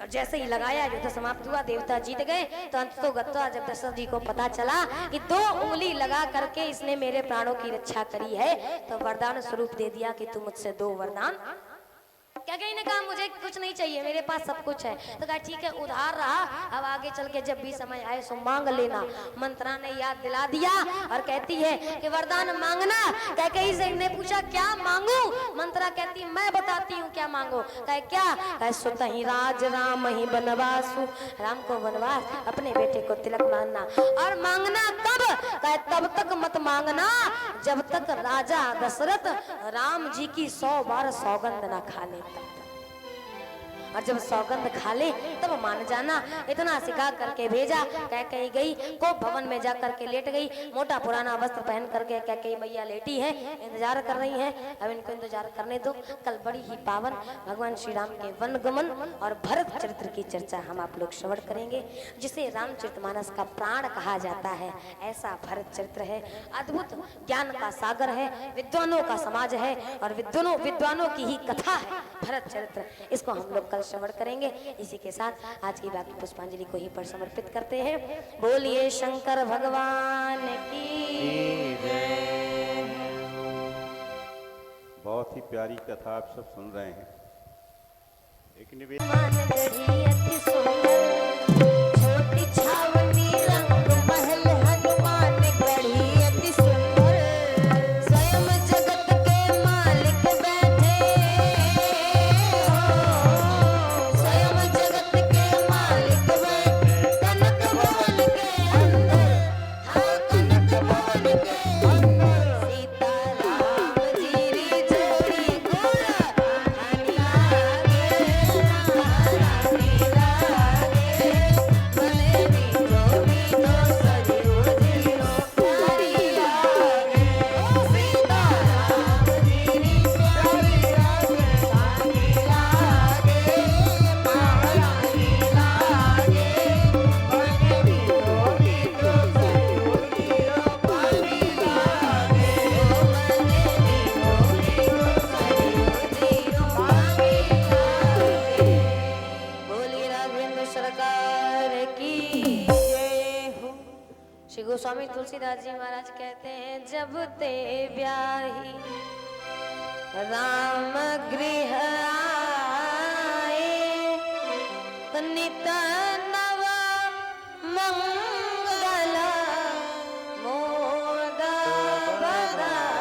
और जैसे ही लगाया युद्ध समाप्त हुआ, देवता जीत गए। तो अंततोगत्वा जब दशरथ जी को पता चला कि 2 उंगली लगा करके इसने मेरे प्राणों की रक्षा करी है, तो वरदान स्वरूप दे दिया कि तू मुझसे 2 वरदान। कैकेयी ने कहा मुझे कुछ नहीं चाहिए, मेरे पास सब कुछ है। तो कहा ठीक है, उधार रहा, अब आगे चल के जब भी समय आए सो मांग लेना। मंत्रा ने याद दिला दिया और कहती है कि वरदान मांगना। कैकेयी से ने पूछा क्या मांगू? मंत्रा कहती मैं बताती हूँ क्या मांगो। कहे क्या? कहे सुतहि राज राम ही बनवासु, राम को वनवास, अपने बेटे को तिलक मांगना। और मांगना कब? कहे तब तक मत मांगना जब तक राजा दशरथ राम जी की 100 बार सौगंध ना खा ले। और जब सौगंध खा ले तब मान जाना। इतना सिखा करके भेजा। कैकेयी गई, को भवन में जा करके लेट गई। मोटा पुराना वस्त्र पहन करके कैकेयी मैया लेटी है, इंतजार कर रही है। अब इनको इंतजार करने दो, कल बड़ी ही पावन भगवान श्री राम के वनगमन और भरत चरित्र की चर्चा हम आप लोग श्रवण करेंगे, जिसे रामचरितमानस का प्राण कहा जाता है। ऐसा भरत चरित्र है, अद्भुत ज्ञान का सागर है, विद्वानों का समाज है और विद्वानों की ही कथा है भरत चरित्र। इसको हम लोग श्रवण करेंगे। इसी के साथ आज की बाकी पुष्पांजलि को ही पर समर्पित करते हैं। बोलिए शंकर भगवान की जय। बहुत ही प्यारी कथा आप सब सुन रहे हैं। एक निवेदन, छोटी छावनी रंग महल हनुमान गढ़ी अति सुंदर, स्वयं जगत के मालिक बैठे, गोस्वामी तुलसीदास जी महाराज कहते हैं जब ते ब्याही राम गृह आए, नित नव मंगल मोद बधाए।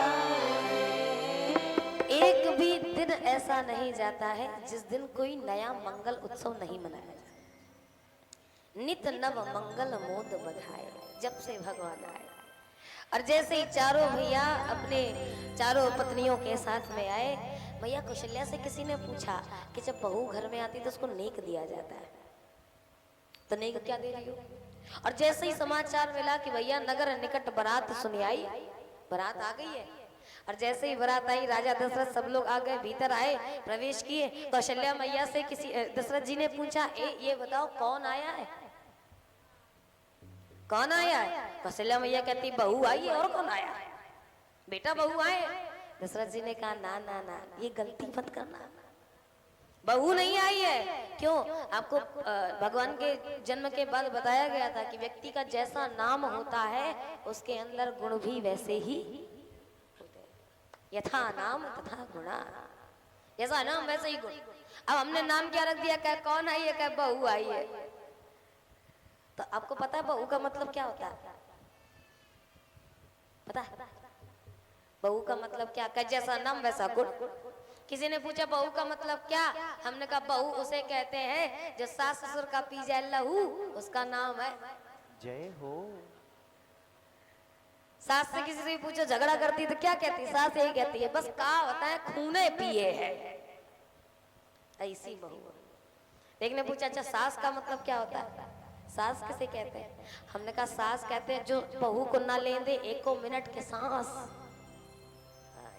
एक भी दिन ऐसा नहीं जाता है जिस दिन कोई नया मंगल उत्सव नहीं मनाया जाता। नित नव मंगल मोद बधाए, जब से भगवान आए। और जैसे ही चारों भैया अपने चारों पत्नियों के साथ में आए, भैया कौशल्या से किसी ने पूछा कि जब बहू घर में आती तो उसको नेक दिया जाता है, तो नेक क्या दे रही हो? और जैसे ही समाचार मिला कि भैया नगर निकट बारात सुनी आई, बारात आ गई है। और जैसे ही बारात आई, राजा दशरथ सब लोग आ गए, भीतर आए, प्रवेश किए। कौशल्या मैया से किसी दशरथ जी ने पूछा ये बताओ कौन आया है, कौन आया है? कौशल्या मैया कहती बहू आई है। और कौन आया है? बेटा बहू आए। दशरथ जी ने कहा ना ना ना, ये गलती मत करना, बहू नहीं आई है, क्यों? आपको भगवान के जन्म के बाद बताया गया था कि व्यक्ति का जैसा नाम होता है उसके अंदर गुण भी वैसे ही होते हैं। यथा नाम तथा गुणा, जैसा नाम वैसे ही गुण। अब हमने नाम क्या रख दिया, क्या कौन आई है, क्या बहू आई है। तो आपको पता है बहू का मतलब क्या होता है? पता है बहू का मतलब क्या? क्या जैसा नाम वैसा गुण। किसी ने पूछा बहू का मतलब क्या? हमने कहा बहू उसे कहते हैं जो सास ससुर का पी जाए लहू, उसका नाम है जय हो। सास से किसी से भी पूछो झगड़ा करती तो क्या कहती? सास यही कहती है, बस का होता है खूने पिए है, ऐसी बहू। एक ने पूछा अच्छा सास का मतलब क्या होता है? सास किसे कहते हैं? हमने कहा सास कहते हैं जो बहू को ना लें दे एको मिनट के सांस।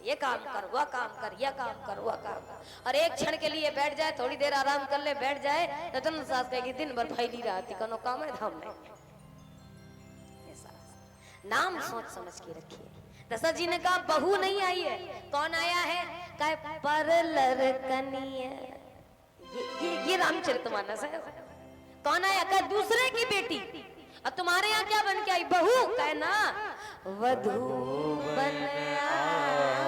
ये काम कर, वह काम कर, यह काम कर, वह काम कर, और एक क्षण के लिए बैठ जाए, थोड़ी देर आराम कर ले, बैठ जाए तो तुम सास कहेगी दिन भर फैली रहती, कोनो काम है धाम नहीं। नाम सोच समझ के रखिए। दशरथ जी ने कहा बहू नहीं आई है, कौन आया है? कहा परलर कनिया। ये रामचरितमानस है। कौन आया? कहा दूसरे की बेटी। और तुम्हारे यहाँ क्या बन के आई? बहू। कहे ना वधू बन आई,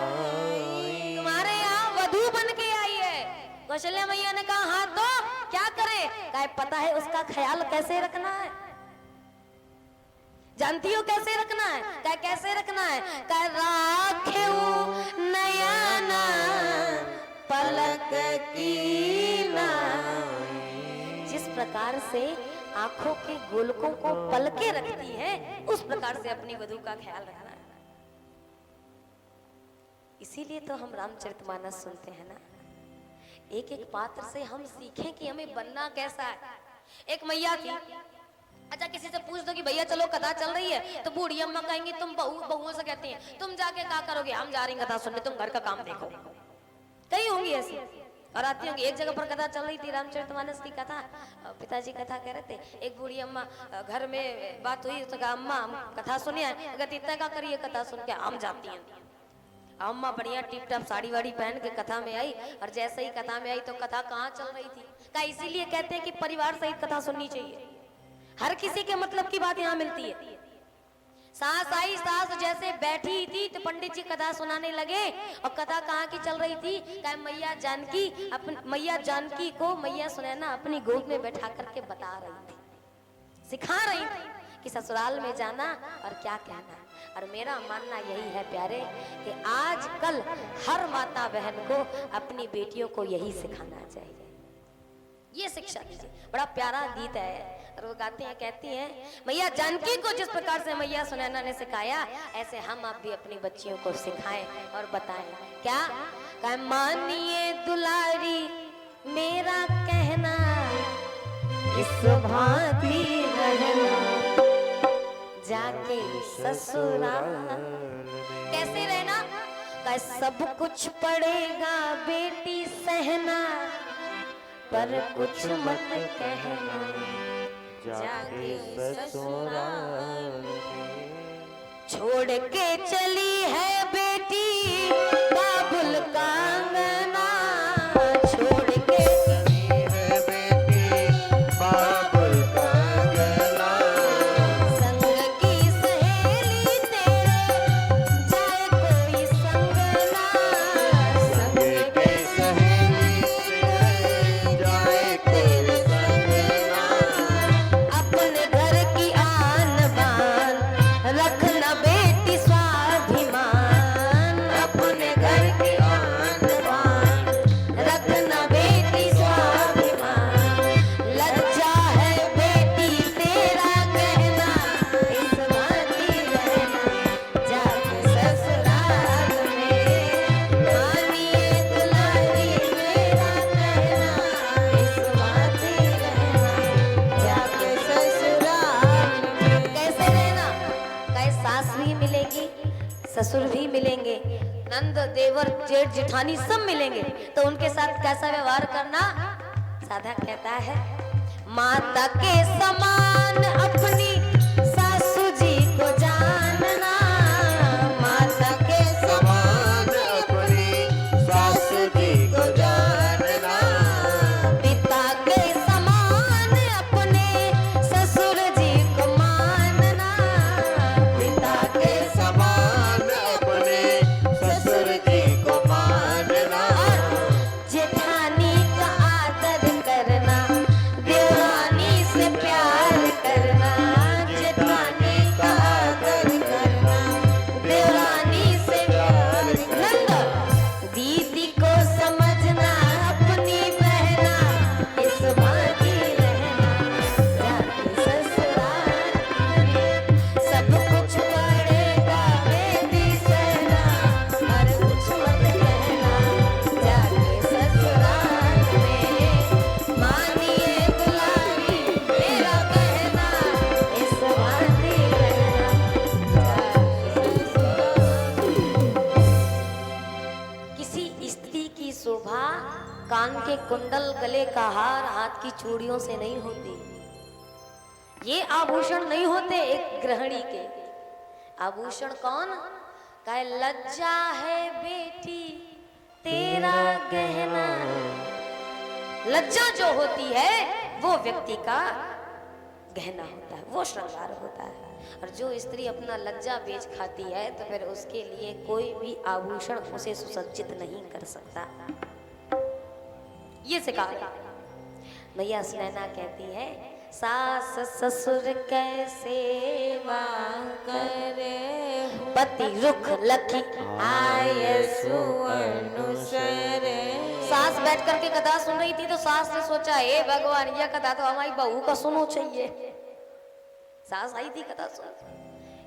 तुम्हारे यहाँ वधू बन के आई है। कौशल्या मैया ने कहा हाँ तो क्या करे? कहे पता है उसका ख्याल कैसे रखना है, जानती हो कैसे रखना है? कहे कैसे रखना है? कहे राखे नयना पलक की ना। जिस प्रकार से आंखों के गोलकों को पलके रखती है, उस प्रकार से अपनी वधू का ख्याल रखना है। इसीलिए तो हम रामचरितमानस सुनते हैं ना, एक एक पात्र से हम सीखें कि हमें बनना कैसा है। एक मैया थी, अच्छा किसी से पूछ दो कि भैया चलो कथा चल रही है, तो बूढ़ी अम्मा कहेंगी तुम बहुओं से कहती हैं तुम जाके क्या करोगे, हम जा रही हैं कथा सुनने, तुम घर का काम देखो। कई होंगी ऐसी और आती होंगी। एक जगह पर कथा चल रही थी रामचरितमानस की कथा, पिताजी कथा कह रहे थे, एक बूढ़ी अम्मा घर में बात हुई तो कहा अम्मा हम कथा सुनिए, अगर इतना क्या करिए कथा सुन के, हम जाती हैं। अम्मा बढ़िया टिप टॉप साड़ी वाड़ी पहन के कथा में आई, और जैसे ही कथा में आई तो कथा कहाँ चल रही थी। क्या इसीलिए कहते हैं कि परिवार सहित कथा सुननी चाहिए, हर किसी के मतलब की बात यहाँ मिलती है। सास आई, सास जैसे बैठी थी तो पंडित जी कथा सुनाने लगे, और कथा कहाँ की चल रही थी? क्या मैया जानकी को मैया सुनैना अपनी गोद में बैठा करके बता रही थी, सिखा रही थी कि ससुराल में जाना और क्या कहना। और मेरा मानना यही है प्यारे कि आजकल हर माता बहन को अपनी बेटियों को यही सिखाना चाहिए, ये शिक्षा दीजिए। बड़ा प्यारा गीत है और वो गाती हैं, कहती हैं मैया जानकी को जिस प्रकार से मैया सुनैना ने सिखाया, ऐसे हम आप भी अपनी बच्चियों को सिखाएं और बताएं। क्या मानिए दुलारी मेरा कहना, इस भांति रहना जाके ससुराल। कैसे रहना? का सब कुछ पड़ेगा बेटी सहना, पर कुछ मत कहना जाके ससुराल। छोड़ के चली है बेटी बाबुल का अंगना, छोड़ के चली है बेटी बाबुल का अंगना। संग की सहेली तेरे जाए कोई संग ना, संग के सहेली तेरे जाए कोई संग ना। अपने घर की आन बान रखना बेटी स्वाभिमान, अपने घर की आन बान रखना बेटी स्वाभिमान। लज्जा है बेटी तेरा कहना, इस भांति रहना जाके ससुराल में। मानिए दुलारी मेरा कहना, इस भांति रहना जाके ससुराल में। कैसे रहना? कई सास भी मिलेगी, ससुर भी मिलेंगे, नंद देवर जेठ जेठानी सब मिलेंगे, तो उनके साथ कैसा व्यवहार करना? साधा कहता है माता के समान अपनी सासू जी को जानना, माता के समान अपनी सासू जी को जानना। पिता के कुंडल, गले का हार, हाथ की चूड़ियों से नहीं होती। ये आभूषण नहीं होते एक गृहिणी के। आभूषण कौन? कहे लज्जा है बेटी तेरा गहना। लज्जा जो होती है वो व्यक्ति का गहना होता है, वो श्रृंगार होता है। और जो स्त्री अपना लज्जा बेच खाती है तो फिर उसके लिए कोई भी आभूषण उसे सुसज्जित नहीं कर सकता। ये सिखा मैया सुनैना कहती है, सास ससुर कैसे करे, पति रुख लखी आए सुअनुसरे। सास बैठ करके कथा सुन रही थी तो सास ने सोचा, हे भगवान, यह कथा तो हमारी बहू का सुनो चाहिए। सास आई थी कथा सुन,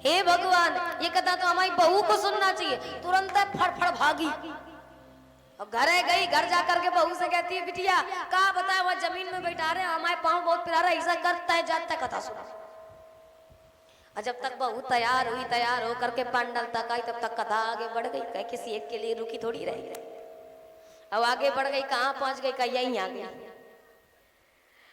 हे भगवान, ये कथा तो हमारी बहू को सुनना चाहिए। तुरंत फड़फड़ भागी और घर गई। घर जाकर के बहू से कहती है, बिटिया कहा बताया, वह जमीन में बैठा रहे, हमारे पाँव बहुत पिरा रहा, ऐसा करता है जाता कथा सुना। और जब तक बहू तैयार हुई, तैयार होकर के पंडाल तक आई, तब तक कथा आगे बढ़ गई। कहीं किसी एक के लिए रुकी थोड़ी रही। अब आगे बढ़ गई, कहाँ पहुंच गई? कहीं यहीं आ गई।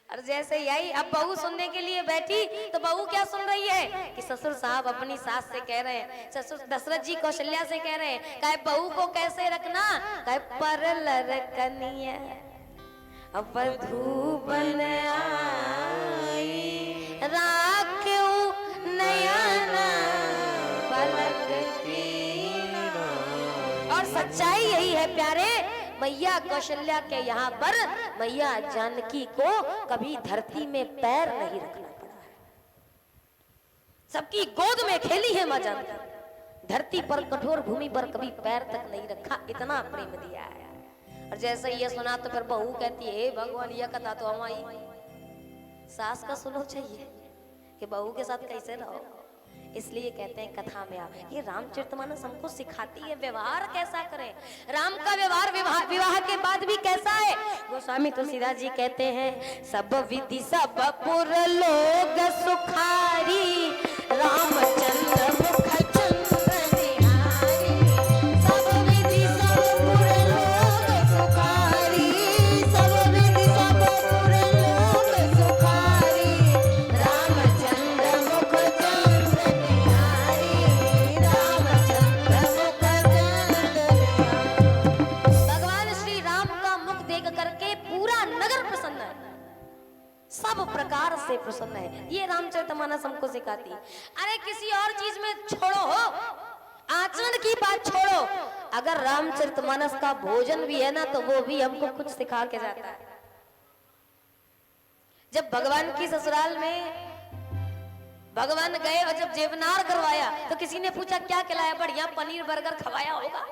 और जैसे यही अब बहू सुनने के लिए बैठी तो बहू क्या सुन रही है कि ससुर साहब अपनी सास से कह रहे हैं, ससुर दशरथ जी कौशल्या से कह रहे हैं, कहे बहू को कैसे रखना? कहे पर लरकनिया अब धूबन आई, राख्यू नयना पलक कीना। और सच्चाई यही है प्यारे, मैया कौशल्या के यहाँ पर मैया जानकी को कभी धरती में पैर नहीं रखना पड़ा है। सबकी गोद में खेली है मां जानकी, धरती पर कठोर भूमि पर कभी पैर तक नहीं रखा, इतना प्रेम दिया है। और जैसे ये सुना तो फिर बहू कहती है, भगवान यह कथा तो हमारी सास का सुनो चाहिए कि बहू के साथ कैसे रहो। इसलिए कहते हैं कथा में आप, ये रामचरितमानस हमको सिखाती है व्यवहार कैसा करें। राम का व्यवहार विवाह के बाद भी कैसा है? गोस्वामी तुलसीदास जी कहते हैं, सब विधि सब पुर लोग सुखारी, रामचंद्र मुख चंद्र निहारी। सब विधि सब पुर लोग सुखारी, सब विधि सब पुर लोग सुखारी, रामचंद्र मुख सब प्रकार से प्रसन्न है। ये रामचरितमानस हमको सिखाती है। अरे किसी और चीज में छोड़ो हो, आचरण की बात छोड़ो, अगर रामचरितमानस का भोजन भी है ना तो वो भी हमको कुछ सिखा के जाता है। जब भगवान की ससुराल में भगवान गए और जब जेवनार करवाया तो किसी ने पूछा क्या खिलाया? बढ़िया पनीर बर्गर खवाया होगा,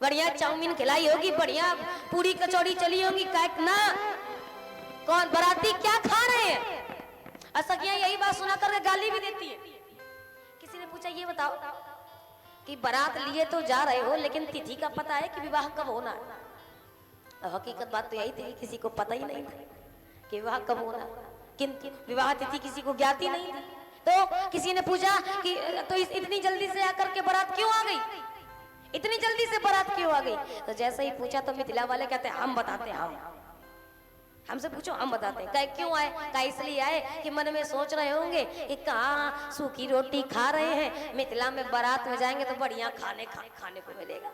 बढ़िया चाउमीन खिलाई होगी, बढ़िया पूरी कचौड़ी चली होगी। ना, कौन बराती क्या खा रहे हैं? असकियां यही बात सुना कर गाली भी देती है। किसी ने पूछा ये बताओ कि बारात लिए तो जा रहे हो लेकिन तिथि का पता है कि विवाह कब होना है? तो हकीकत बात तो यही थी, किसी को पता ही नहीं था कि विवाह कब होना, किंतु विवाह तिथि किसी को ज्ञात ही नहीं थी। तो किसी ने पूछा कि तो इतनी जल्दी से आकर के बारात क्यों आ गई, इतनी जल्दी से बारात क्यों आ गई? तो जैसे ही पूछा तो मिथिला वाले कहते हैं हम बताते हैं, हमसे पूछो हम बताते हैं। कहे क्यों आए? कहा इसलिए आए कि मन में सोच रहे होंगे कि कहाँ सूखी रोटी खा रहे हैं, मिथिला में बारात में जाएंगे तो बढ़िया खाने को मिलेगा।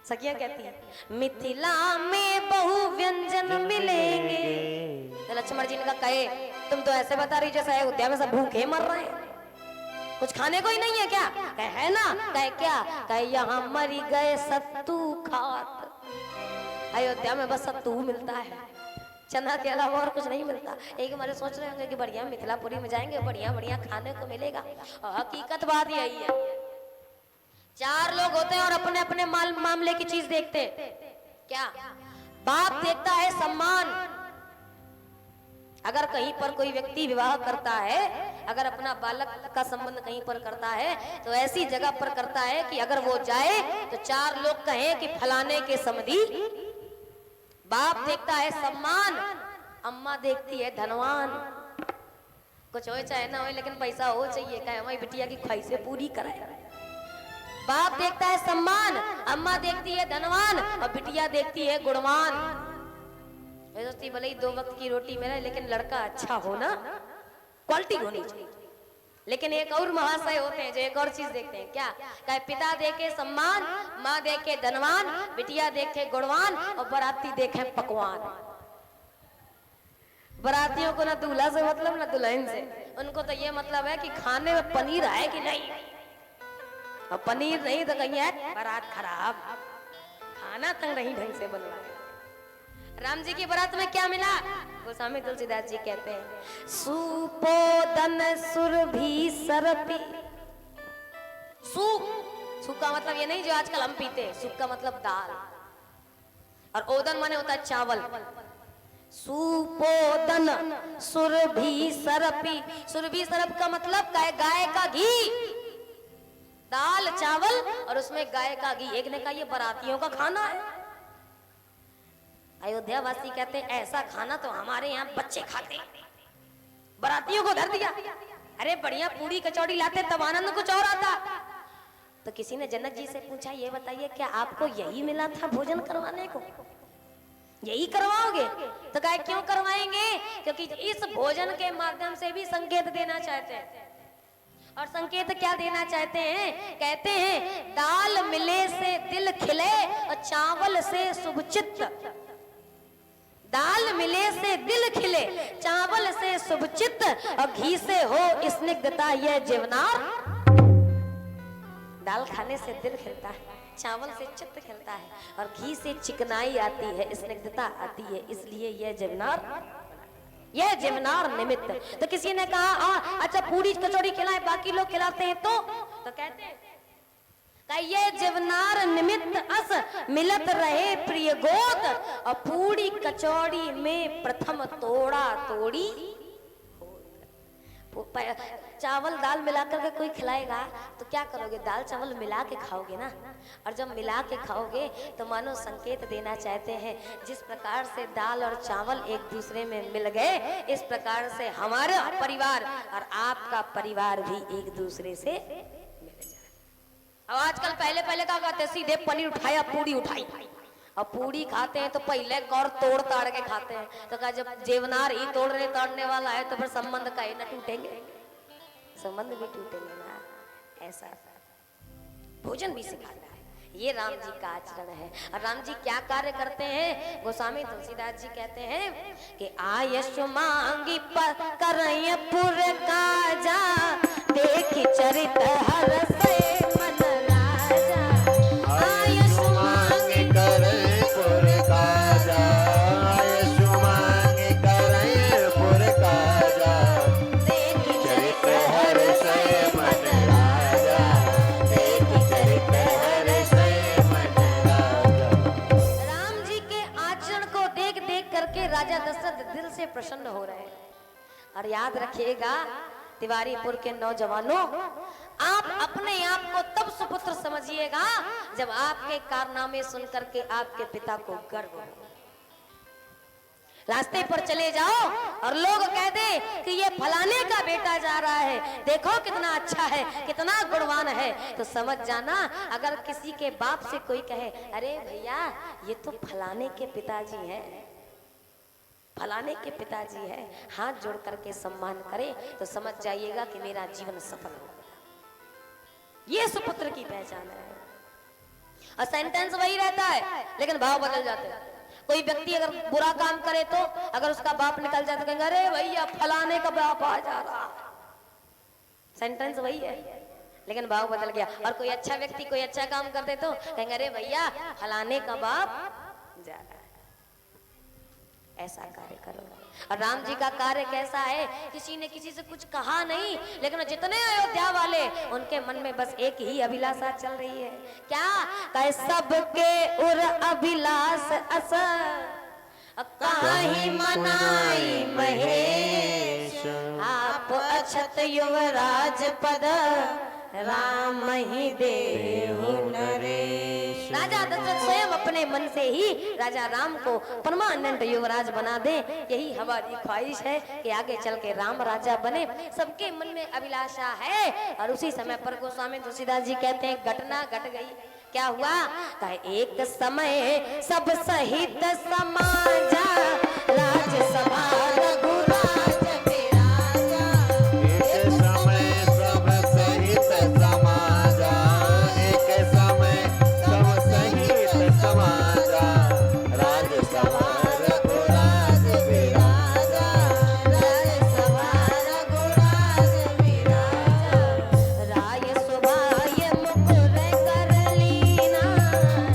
सखियां कहती है मिथिला में बहु व्यंजन मिलेंगे। तो लक्ष्मण जी ने कहा कहे तुम तो ऐसे बता रही जैसे अयोध्या में सब भूखे मर रहे हैं, कुछ खाने को ही नहीं है क्या? कहे है ना। कहे क्या? कहे यहाँ मरी गए सत्तू खात, अयोध्या में बस सत्तू मिलता है, चना के अलावा और कुछ नहीं मिलता। एक हमारे सोच रहे होंगे कि बढ़िया मिथिलापुरी में जाएंगे बढ़िया बढ़िया खाने को मिलेगा, और हकीकत बात यही है। चार लोग होते हैं और अपने अपने मामले की चीज देखते हैं। क्या? बाप देखता है सम्मान। अगर कहीं पर कोई व्यक्ति विवाह करता है, अगर अपना बालक का संबंध कहीं पर करता है तो ऐसी जगह पर करता है कि अगर वो जाए तो चार लोग कहें कि फलाने के समधी। बाप देखता है सम्मान, अम्मा देखती है धनवान। कुछ हो चाहे ना हो लेकिन पैसा हो चाहिए, कहे हमारी बिटिया की ख्वाहिशें पूरी कराए। बाप देखता है सम्मान अम्मा देखती है धनवान और बिटिया देखती है गुणवान। सोचती भले ही 2 वक्त की रोटी मिले लेकिन लड़का अच्छा हो ना, क्वालिटी होनी चाहिए। लेकिन एक और महाशय होते हैं जो एक और चीज देखते हैं, क्या कहे पिता देखे सम्मान, माँ देखे धनवान, बिटिया देखे गुणवान और बराती देखे पकवान। बरातियों को ना दूल्हा से मतलब ना दुल्हन से, उनको तो ये मतलब है कि खाने में पनीर है कि नहीं, और पनीर नहीं तो कहीं है बारात खराब, खाना तंग नहीं ढंग से बनवा। राम जी की बारात में क्या मिला? गोस्वामी तुलसीदास जी कहते हैं सुपोदन सुरभि सरपी। सूप, सूप का मतलब ये नहीं जो आजकल हम पीते हैं, सूप का मतलब दाल, और ओदन माने होता है चावल। सुपोदन सुरभि सरपी, सुरभि सरप का मतलब गाय का घी, दाल चावल और उसमें गाय का घी। एक ने कहा ये बरातियों का खाना है। अयोध्या वासी कहते हैं ऐसा खाना तो हमारे यहाँ बच्चे खाते, बरातियों को धर दिया। अरे बढ़िया पूरी कचौड़ी लाते तब आनंद कुछ और आता। तो किसी ने जनक जी से पूछा ये बताइए क्या आपको यही मिला था भोजन करवाने को, यही करवाओगे? तो कहा क्यों करवाएंगे, क्योंकि इस भोजन के माध्यम से भी संकेत देना चाहते हैं। और संकेत क्या देना चाहते हैं? कहते हैं दाल मिले से दिल खिले और चावल से शुभ चित्त। दाल मिले से दिल खिले, चावल से शुभ चित्त और घी से हो स्निग्धता यह जीवनार। दाल खाने से दिल खिलता है, चावल से चित्त खिलता है और घी से चिकनाई आती है, स्निग्धता आती है, इसलिए यह जीवनार निमित्त। तो किसी ने कहा अच्छा पूरी कचौड़ी खिलाए बाकी लोग खिलाते हैं तो कहते हैं ये जीवनार निमित्त अस मिलत रहे प्रिय गोद और पूरी कचौड़ी में प्रथम तोड़ा तोड़ी। चावल दाल मिलाकर के कोई खिलाएगा तो क्या करोगे? दाल चावल मिला के खाओगे ना, और जब मिला के खाओगे तो मानो संकेत देना चाहते हैं जिस प्रकार से दाल और चावल एक दूसरे में मिल गए, इस प्रकार से हमारा परिवार और आपका परिवार भी एक दूसरे से मिल जाए। अब आजकल पहले क्या कहते हैं, सीधे पनीर उठाया पूरी उठाई, और पूरी खाते हैं तो पहले गौर तोड़ ताड़ के खाते हैं। तो कहा जब जेवनार ही तोड़ने वाला है तो फिर संबंध का ही ना टूटेंगे, संबंध भी टूटेंगे ना। ऐसा भोजन भी सिखाता है, ये राम जी का आचरण है। और राम जी क्या कार्य करते हैं? गोस्वामी तुलसीदास जी कहते हैं कि आयश मांगी करय पुर काजा, देख चरित हरस मन राजा। आयश मांगी करय पुर काजा, आयश मांगी करय पुर काजा, देख चरित हरस मन राजा, देख चरित हरस मन राजा। राम जी के आचरण को देख देख करके राजा दशरथ दिल से प्रसन्न हो रहे हैं। और याद रखिएगा तिवारीपुर के नौजवानों, आप अपने आप को तब सुपुत्र समझिएगा जब आपके कारनामे सुनकर के आपके पिता को गर्व हो। रास्ते पर चले जाओ और लोग कह दे कि ये फलाने का बेटा जा रहा है, देखो कितना अच्छा है, कितना गुणवान है, तो समझ जाना अगर किसी के बाप से कोई कहे अरे भैया ये तो फलाने के पिताजी हैं, फलाने के पिताजी है, हाथ जोड़ करके सम्मान करे तो समझ जाइएगा कि मेरा जीवन सफल हो गया। ये सुपुत्र की पहचान है। और सेंटेंस वही रहता है लेकिन भाव बदल जाते हैं। कोई व्यक्ति अगर बुरा काम करे तो अगर उसका बाप निकल जाए तो कहेंगे अरे भैया फलाने का बाप आ जा रहा। सेंटेंस वही है लेकिन भाव बदल गया। और कोई अच्छा व्यक्ति कोई अच्छा काम करते तो कहेंगे अरे भैया फलाने का बाप जा रहा है। ऐसा कार्य करो। और राम जी का कार्य कैसा है? किसी ने किसी से कुछ कहा नहीं, लेकिन जितने अयोध्या वाले उनके मन में बस एक ही अभिलाषा चल रही है। क्या कहे? सबके उर अभिलाष असर काहि मनाई महेश, आप अछत युवराज पद राम ही देहु नरेश। राजा दशरथ स्वयं अपने मन से ही राजा राम को परमानेंट युवराज बना दे, यही हमारी ख्वाहिश है कि आगे चल के राम राजा बने। सबके मन में अभिलाषा है। और उसी समय पर गोस्वामी तुलसीदास जी कहते हैं घटना घट गई। क्या हुआ? कहे एक समय सब सहित समाजा, राजसभा रघुराज विराजा। एक समय सब सहित समाजा, एक समय सब सहित समाजा, राजसभा रघुराज विराजा, राजसभा रघुराज विराजा। राय सुभाय मुकुर कर लीना,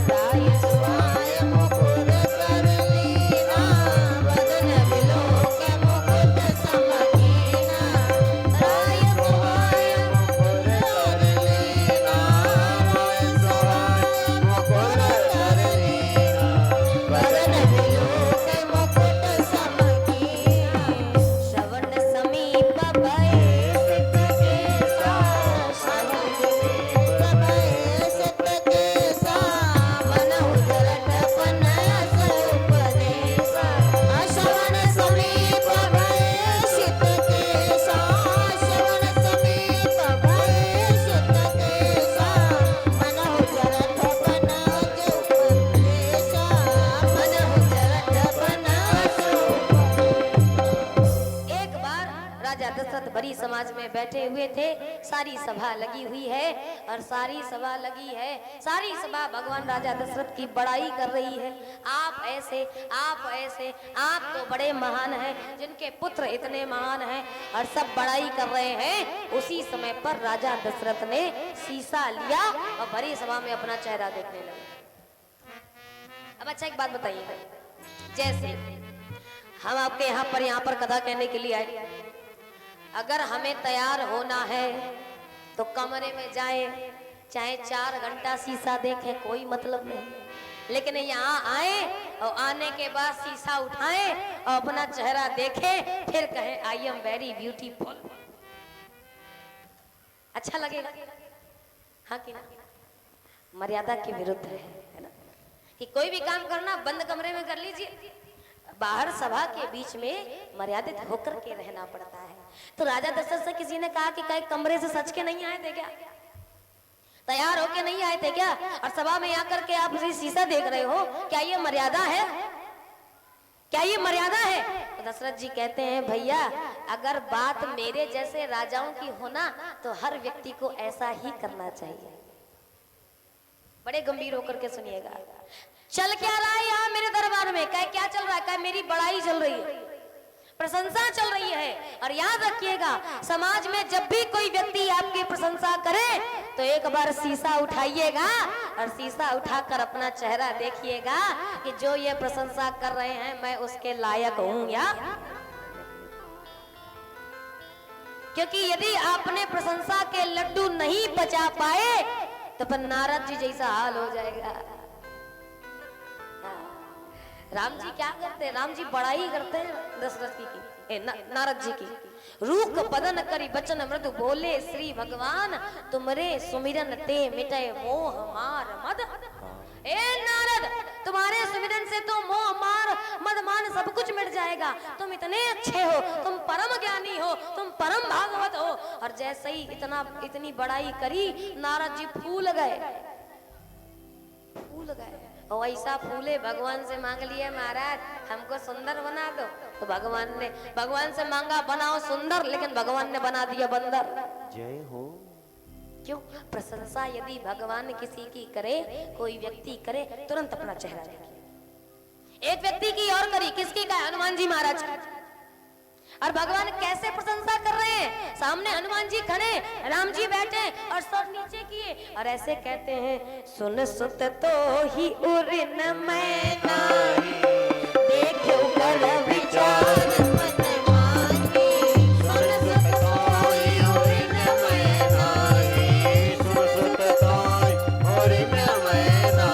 राय सुभाय मुकुर कर लीना, बदन विलोक मुकुट समकीना। राय सुभाय मुकुर कर लीना, मुकुर कर लीना, बदन विलोक मुकुट समकीना। श्रवण समीप भय सित केसा, श्रवण समीप भय सित केसा। मनहु जरत पनस उपदेसा, श्रवण समीप भय सित केसा, श्रवण समीप भय सित केसा। मनहु जरत पनस उपदेसा, मनहु जरत पनस उपदेसा। एक बार राजा दशरथ बड़ी समाज में बैठे हुए थे, सारी सभा लगी हुई है और सारी सभा लगी है, सारी सभा भगवान राजा दशरथ की बड़ाई कर रही है। आप ऐसे, आप ऐसे, आप तो बड़े महान हैं, जिनके पुत्र इतने महान हैं, और सब बड़ाई कर रहे हैं। उसी समय पर राजा दशरथ ने शीशा लिया और बड़ी सभा में अपना चेहरा देखने लगे। अब अच्छा एक बात बताइए, जैसे हम आपके यहाँ पर कथा कहने के लिए आए, अगर हमें तैयार होना है तो कमरे में जाएं, चाहे 4 घंटा शीशा देखें, कोई मतलब नहीं। लेकिन यहाँ आए और आने के बाद शीशा उठाएं और अपना चेहरा देखें, फिर कहें आई एम वेरी ब्यूटीफुल। अच्छा लगेगा? हाँ कि ना? मर्यादा के विरुद्ध है ना? कि कोई भी काम करना बंद कमरे में कर लीजिए, बाहर सभा के बीच में मर्यादित होकर के रहना पड़ता है। तो राजा दशरथ से किसी ने कहा कि कई कमरे से सच के नहीं आए थे क्या? तैयार होके नहीं आए थे क्या? और सभा में आकर के आप शीशा देख रहे हो, क्या ये मर्यादा है? क्या ये मर्यादा है? तो दशरथ जी कहते हैं, भैया अगर बात मेरे जैसे राजाओं की होना तो हर व्यक्ति को ऐसा ही करना चाहिए। बड़े गंभीर होकर के सुनिएगा। चल क्या रहा है यहाँ मेरे दरबार में? क्या चल रहा है? क्या मेरी बड़ाई चल रही है, प्रशंसा चल रही है। और याद रखिएगा, समाज में जब भी कोई व्यक्ति आपकी प्रशंसा करे तो एक बार शीशा उठाइएगा और शीशा उठाकर अपना चेहरा देखिएगा कि जो ये प्रशंसा कर रहे हैं मैं उसके लायक हूं या। क्योंकि यदि आपने प्रशंसा के लड्डू नहीं बचा पाए तो फिर नारद जी जैसा हाल हो जाएगा। राम जी क्या करते हैं? राम जी बड़ाई करते हैं दशरथ की नारद जी की। रूख बदन करी बचन मृदु बोले श्री भगवान, तुमरे सुमिरन ते मिटे मोह मार मद। ए नारद, तुम्हारे सुमिरन से तो मोह मार मद मान सब कुछ मिट जाएगा। तुम इतने अच्छे हो, तुम परम ज्ञानी हो, तुम परम भागवत हो। और जैसे ही इतनी बड़ाई करी, नारद जी फूल गए। और ऐसा फूले भगवान से मांग लिए, महाराज हमको सुंदर बना दो। तो भगवान से मांगा बनाओ सुंदर, लेकिन भगवान ने बना दिया बंदर। जय हो। क्यों? प्रशंसा यदि भगवान किसी की करे, कोई व्यक्ति करे, तुरंत अपना चेहरा देखिए। एक व्यक्ति की और करी, किसकी का? हनुमान जी महाराज। और भगवान कैसे प्रशंसा कर रहे हैं? सामने हनुमान जी खड़े, राम जी बैठे और सर नीचे किए और ऐसे कहते हैं, सुन सुत तो ही उरिन मैना, देखो कर विचार मन माही। सुन सुत तो ही उरिन मैना, सुन सुत तोय उरिन मैना,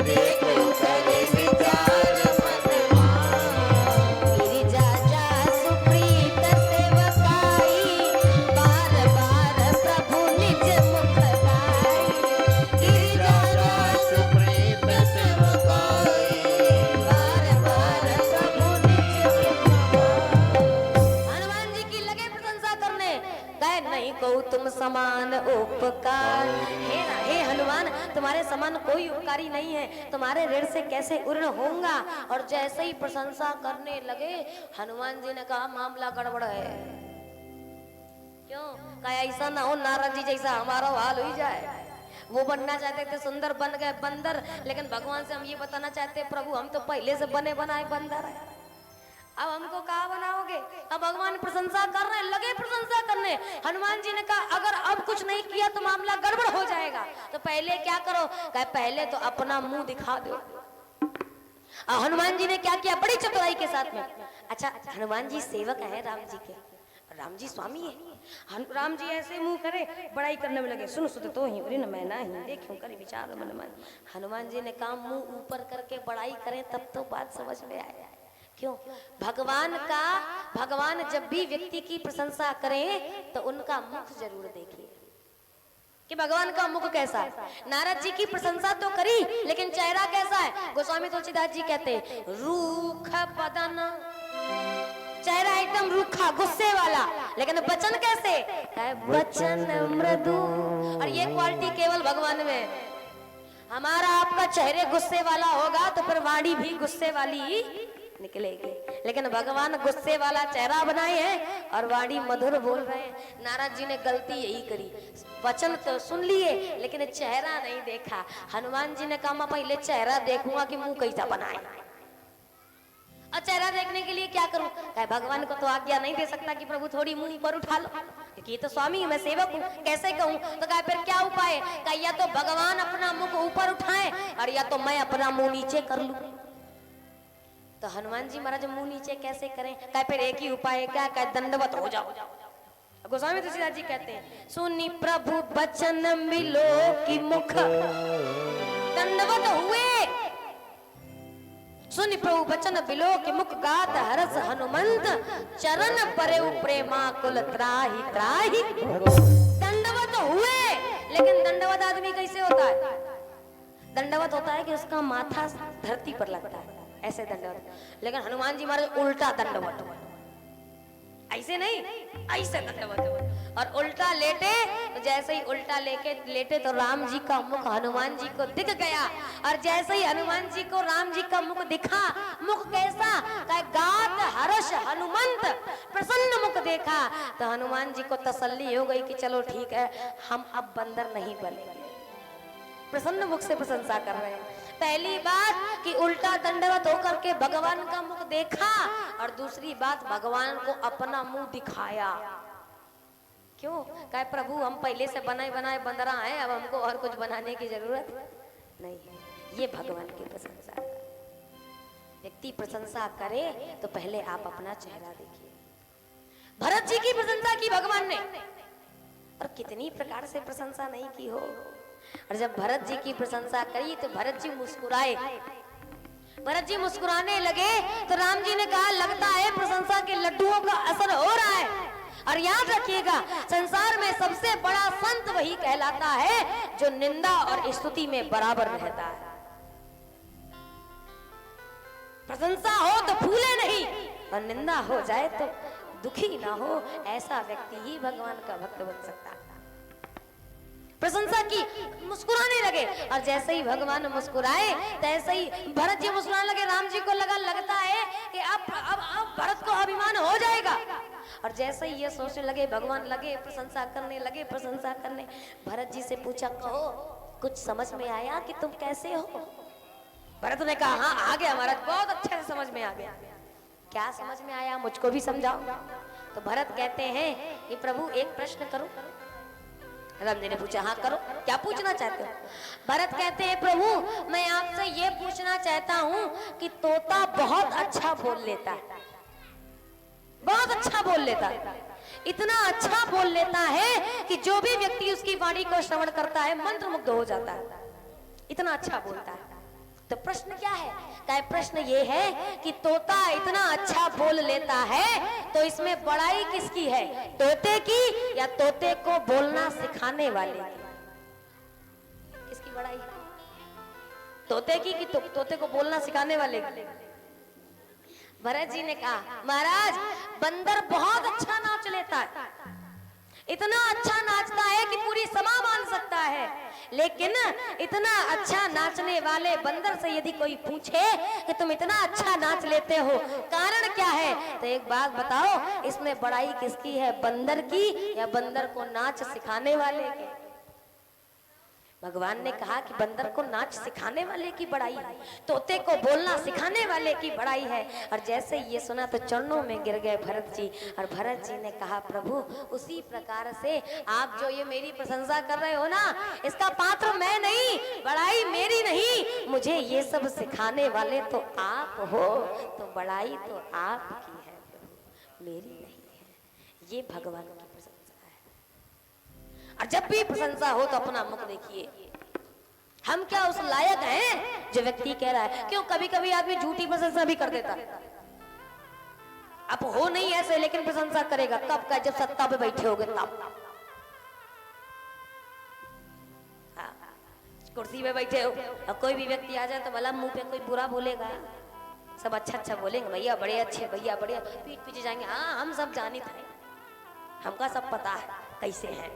देखो कर विचार मन माही। गिरिजा जा सुप्रीत सेवकाई, बार बार प्रभु निज मुख गाई। गिरिजा जा सुप्रीत सेवकाई, बार बार प्रभु निज समान उपकार। हे हनुमान, तुम्हारे समान कोई उपकारी नहीं है, तुम्हारे ऋण से कैसे उर्ण होऊंगा। और जैसे ही प्रशंसा करने लगे, हनुमान जी ने कहा मामला गड़बड़ है। क्यों? कहा ऐसा ना हो नारद जी जैसा हमारा हाल हो जाए। वो बनना चाहते थे सुंदर, बन गए बंदर। लेकिन भगवान से हम ये बताना चाहते प्रभु हम तो पहले से बने बनाए बंदर है, अब हमको कहा बनाओगे। अब भगवान प्रशंसा कर रहे, लगे प्रशंसा करने। हनुमान जी ने कहा अगर अब कुछ नहीं किया तो मामला गड़बड़ हो जाएगा, तो पहले क्या करो? कहा पहले तो अपना मुंह दिखा दो। हनुमान जी ने क्या किया बड़ी चतुराई के साथ में। अच्छा, हनुमान जी सेवक है राम जी के, राम जी स्वामी है। राम जी ऐसे मुंह करे, बड़ाई करने में लगे, सुन सुते तो ही अरे न मैं ना ही देखूं करे विचार मन मन। हनुमान जी ने कहा मुंह ऊपर करके बड़ाई करें तब तो बात समझ में आए। क्यों? भगवान जब भी व्यक्ति की प्रशंसा करें तो उनका मुख जरूर देखिए कि भगवान का मुख कैसा है। नारद जी की प्रशंसा तो करी, लेकिन चेहरा कैसा है? गोस्वामी तुलसीदास जी कहते हैं रूख बदन, चेहरा एकदम रूखा गुस्से वाला, लेकिन वचन कैसे? वचन मृदु। और ये क्वालिटी केवल भगवान में। हमारा आपका चेहरे गुस्से वाला होगा तो फिर वाणी भी गुस्से वाली निकलेगी, लेकिन भगवान गुस्से वाला चेहरा बनाए हैं और वाणी मधुर बोल रहे हैं। नारद जी ने गलती यही करी, वचन तो सुन लिए लेकिन चेहरा नहीं देखा। हनुमान जी ने कहा मैं पहले चेहरा देखूंगा कि मुंह कैसा बनाए। और चेहरा देखने के लिए क्या करूं? कहे भगवान को तो आज्ञा नहीं दे सकता कि प्रभु थोड़ी मुंह ऊपर उठा लो, क्योंकि ये तो स्वामी मैं सेवक हूं, कैसे कहूं? तो कहे फिर क्या उपाय? कहे या तो भगवान अपना मुंह ऊपर उठाए और या तो मैं अपना मुंह नीचे कर लूं। तो हनुमान जी महाराज मुंह नीचे कैसे करें? कहे फिर एक ही उपाय है, क्या? कहे दंडवत हो जाओ। गोस्वामी तुलसीदास जी कहते हैं सुनी प्रभु बचन मिलो की मुख दंडवत हुए, सुनि प्रभु बचन बिलो के मुख गात हरस हनुमंत चरण परे प्रेमा कुल त्राहि त्राहि। दंडवत हुए, लेकिन दंडवत आदमी कैसे होता है? दंडवत होता है कि उसका माथा धरती पर लगता है, ऐसे दंडवत। लेकिन हनुमान जी महाराज उल्टा दंडवत, ऐसे नहीं ऐसे दंडवत। और उल्टा लेटे तो जैसे ही उल्टा लेटे तो राम जी का मुख हनुमान जी को दिख गया। और जैसे ही हनुमान जी को राम जी का मुख दिखा, मुख कैसा? गात हर्ष हनुमंत, प्रसन्न मुख देखा तो हनुमान जी को तसल्ली हो गई कि चलो ठीक है हम अब बंदर नहीं बनेंगे। प्रसन्न मुख से प्रशंसा कर रहे हैं। पहली बात कि उल्टा दंडवत होकर के भगवान का मुख देखा, और दूसरी बात भगवान को अपना मुंह दिखाया। क्यों? कहे प्रभु हम पहले से बनाए बनाए बंदरा हैं, अब हमको और कुछ बनाने की जरूरत नहीं है। ये भगवान की प्रशंसा। व्यक्ति प्रशंसा करे तो पहले आप अपना चेहरा देखिए। भरत जी की प्रशंसा की भगवान ने, और कितनी प्रकार से प्रशंसा नहीं की हो। और जब भरत जी की प्रशंसा करी तो भरत जी मुस्कुराए। भरत जी मुस्कुराने लगे तो राम जी ने कहा लगता है प्रशंसा के लड्डुओं का असर हो रहा है। और याद रखिएगा संसार में सबसे बड़ा संत वही कहलाता है जो निंदा और स्तुति में बराबर रहता है। प्रशंसा हो तो फूले नहीं, और निंदा हो जाए तो दुखी ना हो, ऐसा व्यक्ति ही भगवान का भक्त बन सकता है। प्रशंसा की, मुस्कुराने लगे, और जैसे ही भगवान मुस्कुराए तैसे ही भरत जी मुस्कुराने लगे। राम जी को लगता है कि अब भरत को अभिमान हो जाएगा। और जैसे ही ये सोचने लगे भगवान लगे प्रशंसा करने। भरत जी से पूछा कहो कुछ समझ में आया कि तुम कैसे हो? भरत ने कहा हाँ आ गया महाराज, बहुत अच्छे से समझ में आ गया। क्या समझ में आया मुझको भी समझाओ। तो भरत कहते हैं कि प्रभु एक प्रश्न करूं? राम जी ने पूछा हाँ करो, क्या पूछना चाहते हो? भरत कहते हैं प्रभु मैं आपसे ये पूछना चाहता हूँ कि तोता बहुत अच्छा बोल लेता है, बहुत अच्छा बोल लेता है, इतना अच्छा बोल लेता है कि जो भी व्यक्ति उसकी वाणी को श्रवण करता है मंत्रमुग्ध हो जाता है, इतना अच्छा बोलता है। तो प्रश्न क्या है? क्या प्रश्न ये है कि तोता इतना अच्छा बोल लेता है तो इसमें बड़ाई किसकी है? तोते की या तोते को बोलना सिखाने वाले की? किसकी बड़ाई है? तोते की कि तोते को बोलना सिखाने वाले की? भरत जी ने कहा महाराज बंदर बहुत अच्छा नाच लेता है, इतना अच्छा नाचता है कि पूरी सभा मान सकता है, लेकिन इतना अच्छा नाचने वाले बंदर से यदि कोई पूछे कि तुम इतना अच्छा नाच लेते हो, कारण क्या है, तो एक बात बताओ, इसमें बड़ाई किसकी है, बंदर की या बंदर को नाच सिखाने वाले की? भगवान ने कहा कि बंदर को नाच सिखाने वाले की बड़ाई है, तोते को बोलना सिखाने वाले की बड़ाई है। और जैसे ये सुना तो चरणों में गिर गए भरत जी, और भरत जी ने कहा प्रभु उसी प्रकार से आप जो ये मेरी प्रशंसा कर रहे हो ना, इसका पात्र मैं नहीं, बड़ाई मेरी नहीं, मुझे ये सब सिखाने वाले तो आप हो, तो बड़ाई तो आपकी है प्रभु, मेरी नहीं है। ये भगवान की प्रशंसा है। और जब भी प्रशंसा हो तो अपना मुख देखिए, हम क्या उस लायक हैं जो व्यक्ति कह रहा है। क्यों कभी कभी आदमी झूठी प्रशंसा भी कर देता है, अब हो नहीं ऐसे लेकिन प्रशंसा करेगा, कब का, जब सत्ता पे बैठे होगे तब। हाँ, कुर्सी पे बैठे हो और कोई भी व्यक्ति आ जाए तो भला मुंह पे कोई बुरा बोलेगा, सब अच्छा अच्छा बोलेंगे, भैया बड़े अच्छे, भैया बढ़िया, पीठ पीछे जाएंगे, हाँ हम सब जानित हैं, हमका सब पता है कैसे हैं।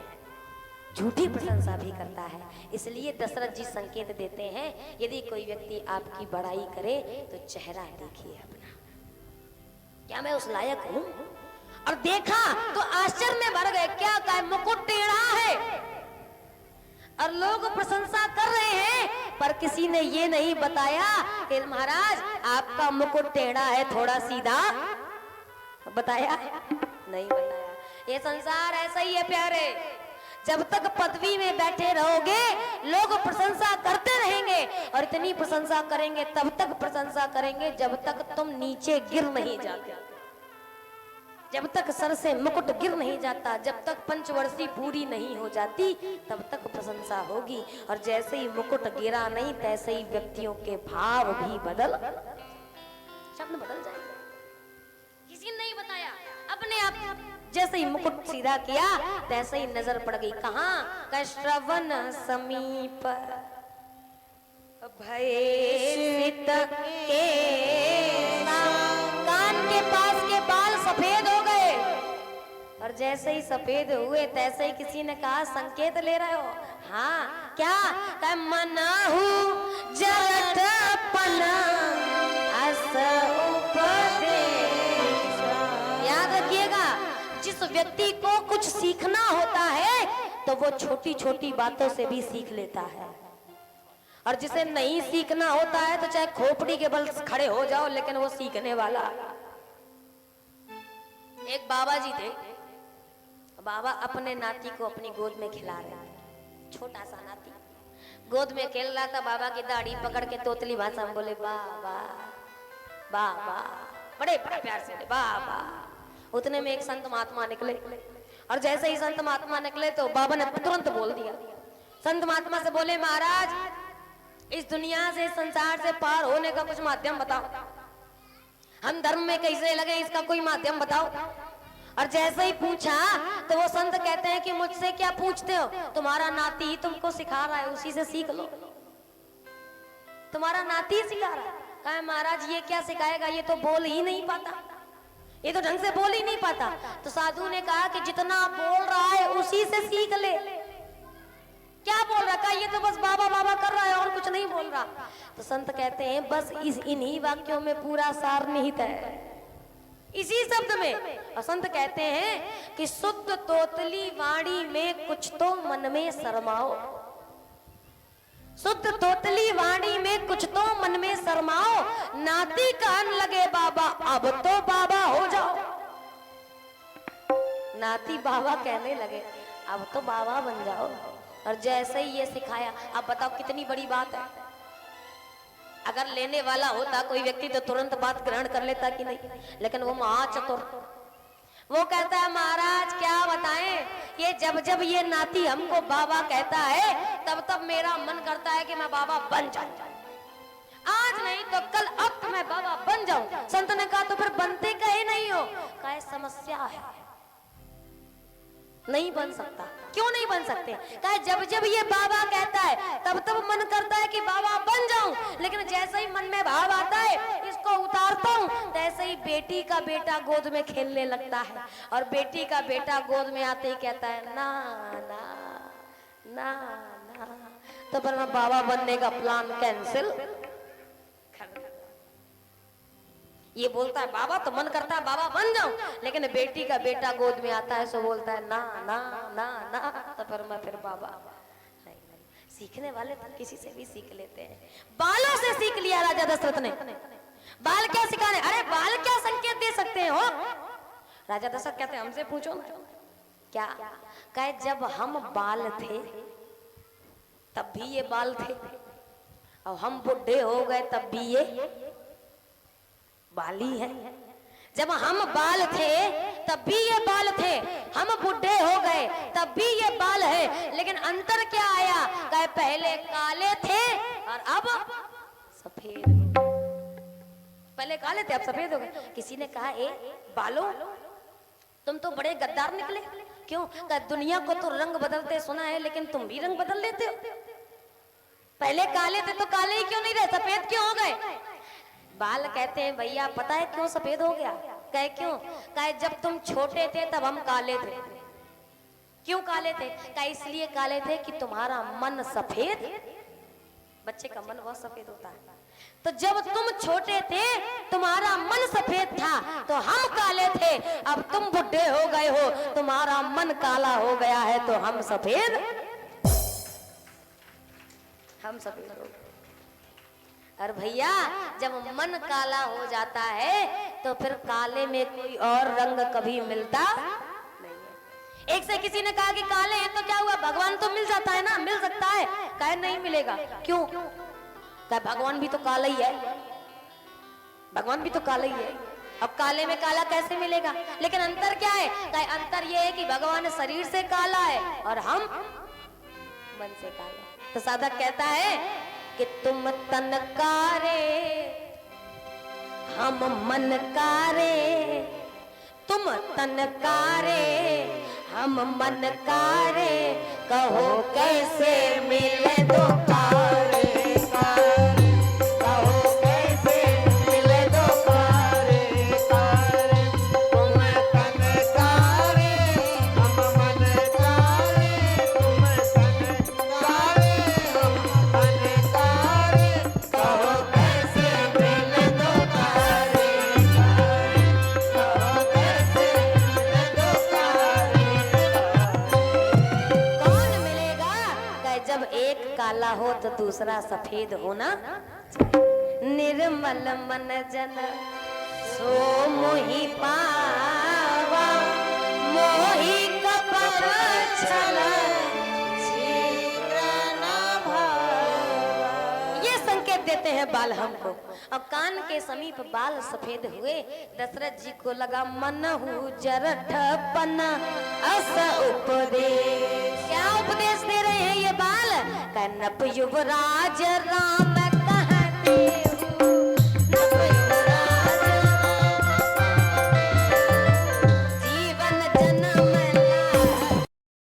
झूठी प्रशंसा भी करता है। इसलिए दशरथ जी संकेत देते हैं, यदि कोई व्यक्ति आपकी बड़ाई करे तो चेहरा देखिए अपना, क्या मैं उस लायक हूं? और देखा तो आश्चर्य में भर गए, क्या का मुकुट टेढ़ा है और लोग प्रशंसा कर रहे हैं, पर किसी ने ये नहीं बताया कि महाराज आपका मुकुट टेढ़ा है, थोड़ा सीधा, बताया नहीं बताया। ये संसार ऐसा ही है प्यारे, जब तक पदवी में बैठे रहोगे लोग प्रशंसा करते रहेंगे, और इतनी प्रशंसा करेंगे, तब तक प्रशंसा करेंगे जब तक तुम नीचे गिर नहीं जाते, जब तक सर से मुकुट गिर नहीं जाता, जब तक पंचवर्षी पूरी नहीं हो जाती, तब तक प्रशंसा होगी। और जैसे ही मुकुट गिरा नहीं, तैसे ही व्यक्तियों के भाव भी बदल, शब्द बदल जाएंगे। किसी ने नहीं बताया, अपने आप जैसे ही मुकुट सीधा किया तैसे ही नजर पड़ गई, कहाँ, श्रवण समीप भयसित के कान के पास के बाल सफेद हो गए, और जैसे ही सफेद हुए तैसे ही किसी ने कहा संकेत ले रहे हो, हाँ क्या, क्या मनाहू जलटपन अस उपदेश। याद रखिएगा, जिस व्यक्ति को कुछ सीखना होता है तो वो छोटी छोटी बातों से भी सीख लेता है, और जिसे नहीं सीखना होता है तो चाहे खोपड़ी के बल खड़े हो जाओ, लेकिन वो सीखने वाला। एक बाबा जी थे, बाबा अपने नाती को अपनी गोद में खिला रहे थे, छोटा सा नाती गोद में खेल रहा था, बाबा की दाढ़ी पकड़ के तोतली भाषा में बोले बाबा बाबा, बड़े बड़े प्यार से बोले बाबा। उतने में एक संत महात्मा निकले, और जैसे ही संत महात्मा निकले तो बाबा ने तुरंत बोल दिया, संत महात्मा से बोले महाराज इस दुनिया से, संसार से पार होने का कुछ माध्यम बताओ, हम धर्म में कैसे लगे इसका कोई माध्यम बताओ। और जैसे ही पूछा तो वो संत कहते हैं कि मुझसे क्या पूछते हो, तुम्हारा नाती ही तुमको सिखा रहा है, उसी से सीख लो, तुम्हारा नाती सिखा रहा है। कहा महाराज ये क्या सिखाएगा, ये तो बोल ही नहीं पाता, ये तो ढंग से बोल ही नहीं पाता। तो साधु ने कहा कि जितना बोल रहा है उसी से सीख ले। क्या बोल रहा, कहा ये तो बस बाबा बाबा कर रहा है और कुछ नहीं बोल रहा। तो संत कहते हैं बस इन्हीं वाक्यों में पूरा सार निहित है, इसी शब्द में। और संत कहते हैं कि शुद्ध तोतली वाणी में कुछ तो मन में शर्माओ, शुद्ध तोतली वाणी में कुछ तो मन में शर्माओ, नाती कान लगे बाबा अब तो बाबा हो जाओ। नाती बाबा कहने लगे अब तो बाबा बन जाओ। और जैसे ही ये सिखाया, अब बताओ कितनी बड़ी बात है। अगर लेने वाला होता कोई व्यक्ति तो तुरंत बात ग्रहण कर लेता कि नहीं, लेकिन वो महाचतुर, वो कहता है महाराज क्या बताएं, ये जब जब ये नाती हमको बाबा कहता है तब तब मेरा मन करता है कि मैं बाबा बन जाऊं, आज नहीं तो कल अब तो मैं बाबा बन जाऊं। संत ने कहा तो फिर बनते कहे नहीं हो, कहे समस्या है, नहीं बन सकता। क्यों नहीं बन सकते? कहे जब जब ये बाबा कहता है तब तब मन करता है कि बाबा बन जाऊं, लेकिन जैसे ही मन में भाव आता है इसको उतारता हूँ तो ऐसे ही बेटी का बेटा गोद में खेलने लगता है, और बेटी का बेटा गोद में आते ही कहता है ना ना ना ना। तो पर मैं बाबा बनने का प्लान कैंसिल। ये बोलता है बाबा, तो मन करता है बाबा बन जाऊं, लेकिन बेटी का बेटा गोद में आता है सो बोलता है ना ना ना ना। तो फिर मैं फिर बाबा नहीं, नहीं। सीखने वाले तो किसी से भी सीख लेते हैं। बालों से सीख लिया राजा दशरथ ने। बाल क्या सिखाने? अरे बाल क्या संकेत दे सकते हैं हो? राजा दशरथ कहते हैं हमसे पूछो ना। क्या कहे? जब हम बाल थे तब भी ये बाल थे, और हम बुढ़े हो गए तब भी ये बाली है। जब हम बाल थे तब भी ये बाल थे, हम बुढ़े हो गए तब भी ये बाल है, लेकिन अंतर क्या आया? कहे पहले काले थे और अब सफेद। पहले काले थे अब सफेद हो गए। किसी ने कहा ए बालों, तुम तो बड़े गद्दार निकले। क्यों? कहा दुनिया को तो रंग बदलते सुना है, लेकिन तुम भी रंग बदल लेते हो। पहले काले थे तो काले ही क्यों नहीं रहे, सफेद क्यों हो गए? बाल कहते हैं भैया पता है क्यों सफेद हो गया? कहे क्यों? कहे जब तुम छोटे थे तब हम काले थे। क्यों काले थे? कहे इसलिए काले थे कि तुम्हारा मन सफेद, बच्चे का मन बहुत सफेद होता है, तो जब तुम छोटे थे तुम्हारा मन सफेद था तो हम काले थे, अब तुम बुढ़े हो गए हो तुम्हारा मन काला हो गया है तो हम सफेद हो गए। और भैया जब मन काला हो जाता है तो फिर काले में कोई और रंग कभी मिलता नहीं है। एक से किसी ने कहा कि काले हैं तो क्या हुआ, भगवान तो मिल जाता है ना, मिल सकता है। कहे नहीं मिलेगा। क्यों? कहे भगवान भी तो काला ही है, भगवान भी तो काला ही है। अब काले में काला कैसे मिलेगा? लेकिन अंतर क्या है? कहे अंतर ये है कि भगवान शरीर से काला है और हम मन से काला। तो साधक कहता है कि तुम तन कारे हम मन कारे, तुम तन कारे हम मन कारे, कहो कैसे मिले दो कारे कारे, कहो कैसे मिले दो कारे कारे। तुम तन कारे हम मन कारे, तुम तन कारे हम मन कारे, कहो कैसे मिले दो कारे कारे, कहो कैसे मिले दो कारे कारे। कौन मिलेगा? कहे जब एक काला हो तो दूसरा सफेद होना। निर्मल मन जन सो मोहि पावा, मोहि कपट छल शीघ्र न भावा। ये संकेत देते हैं बाल हमको। और कान के समीप बाल सफेद हुए। दशरथ जी को लगा मनहु जरठपन अस उपदेश। क्या उपदेश दे रहे हैं ये बाल? कनप युवराज राम कहते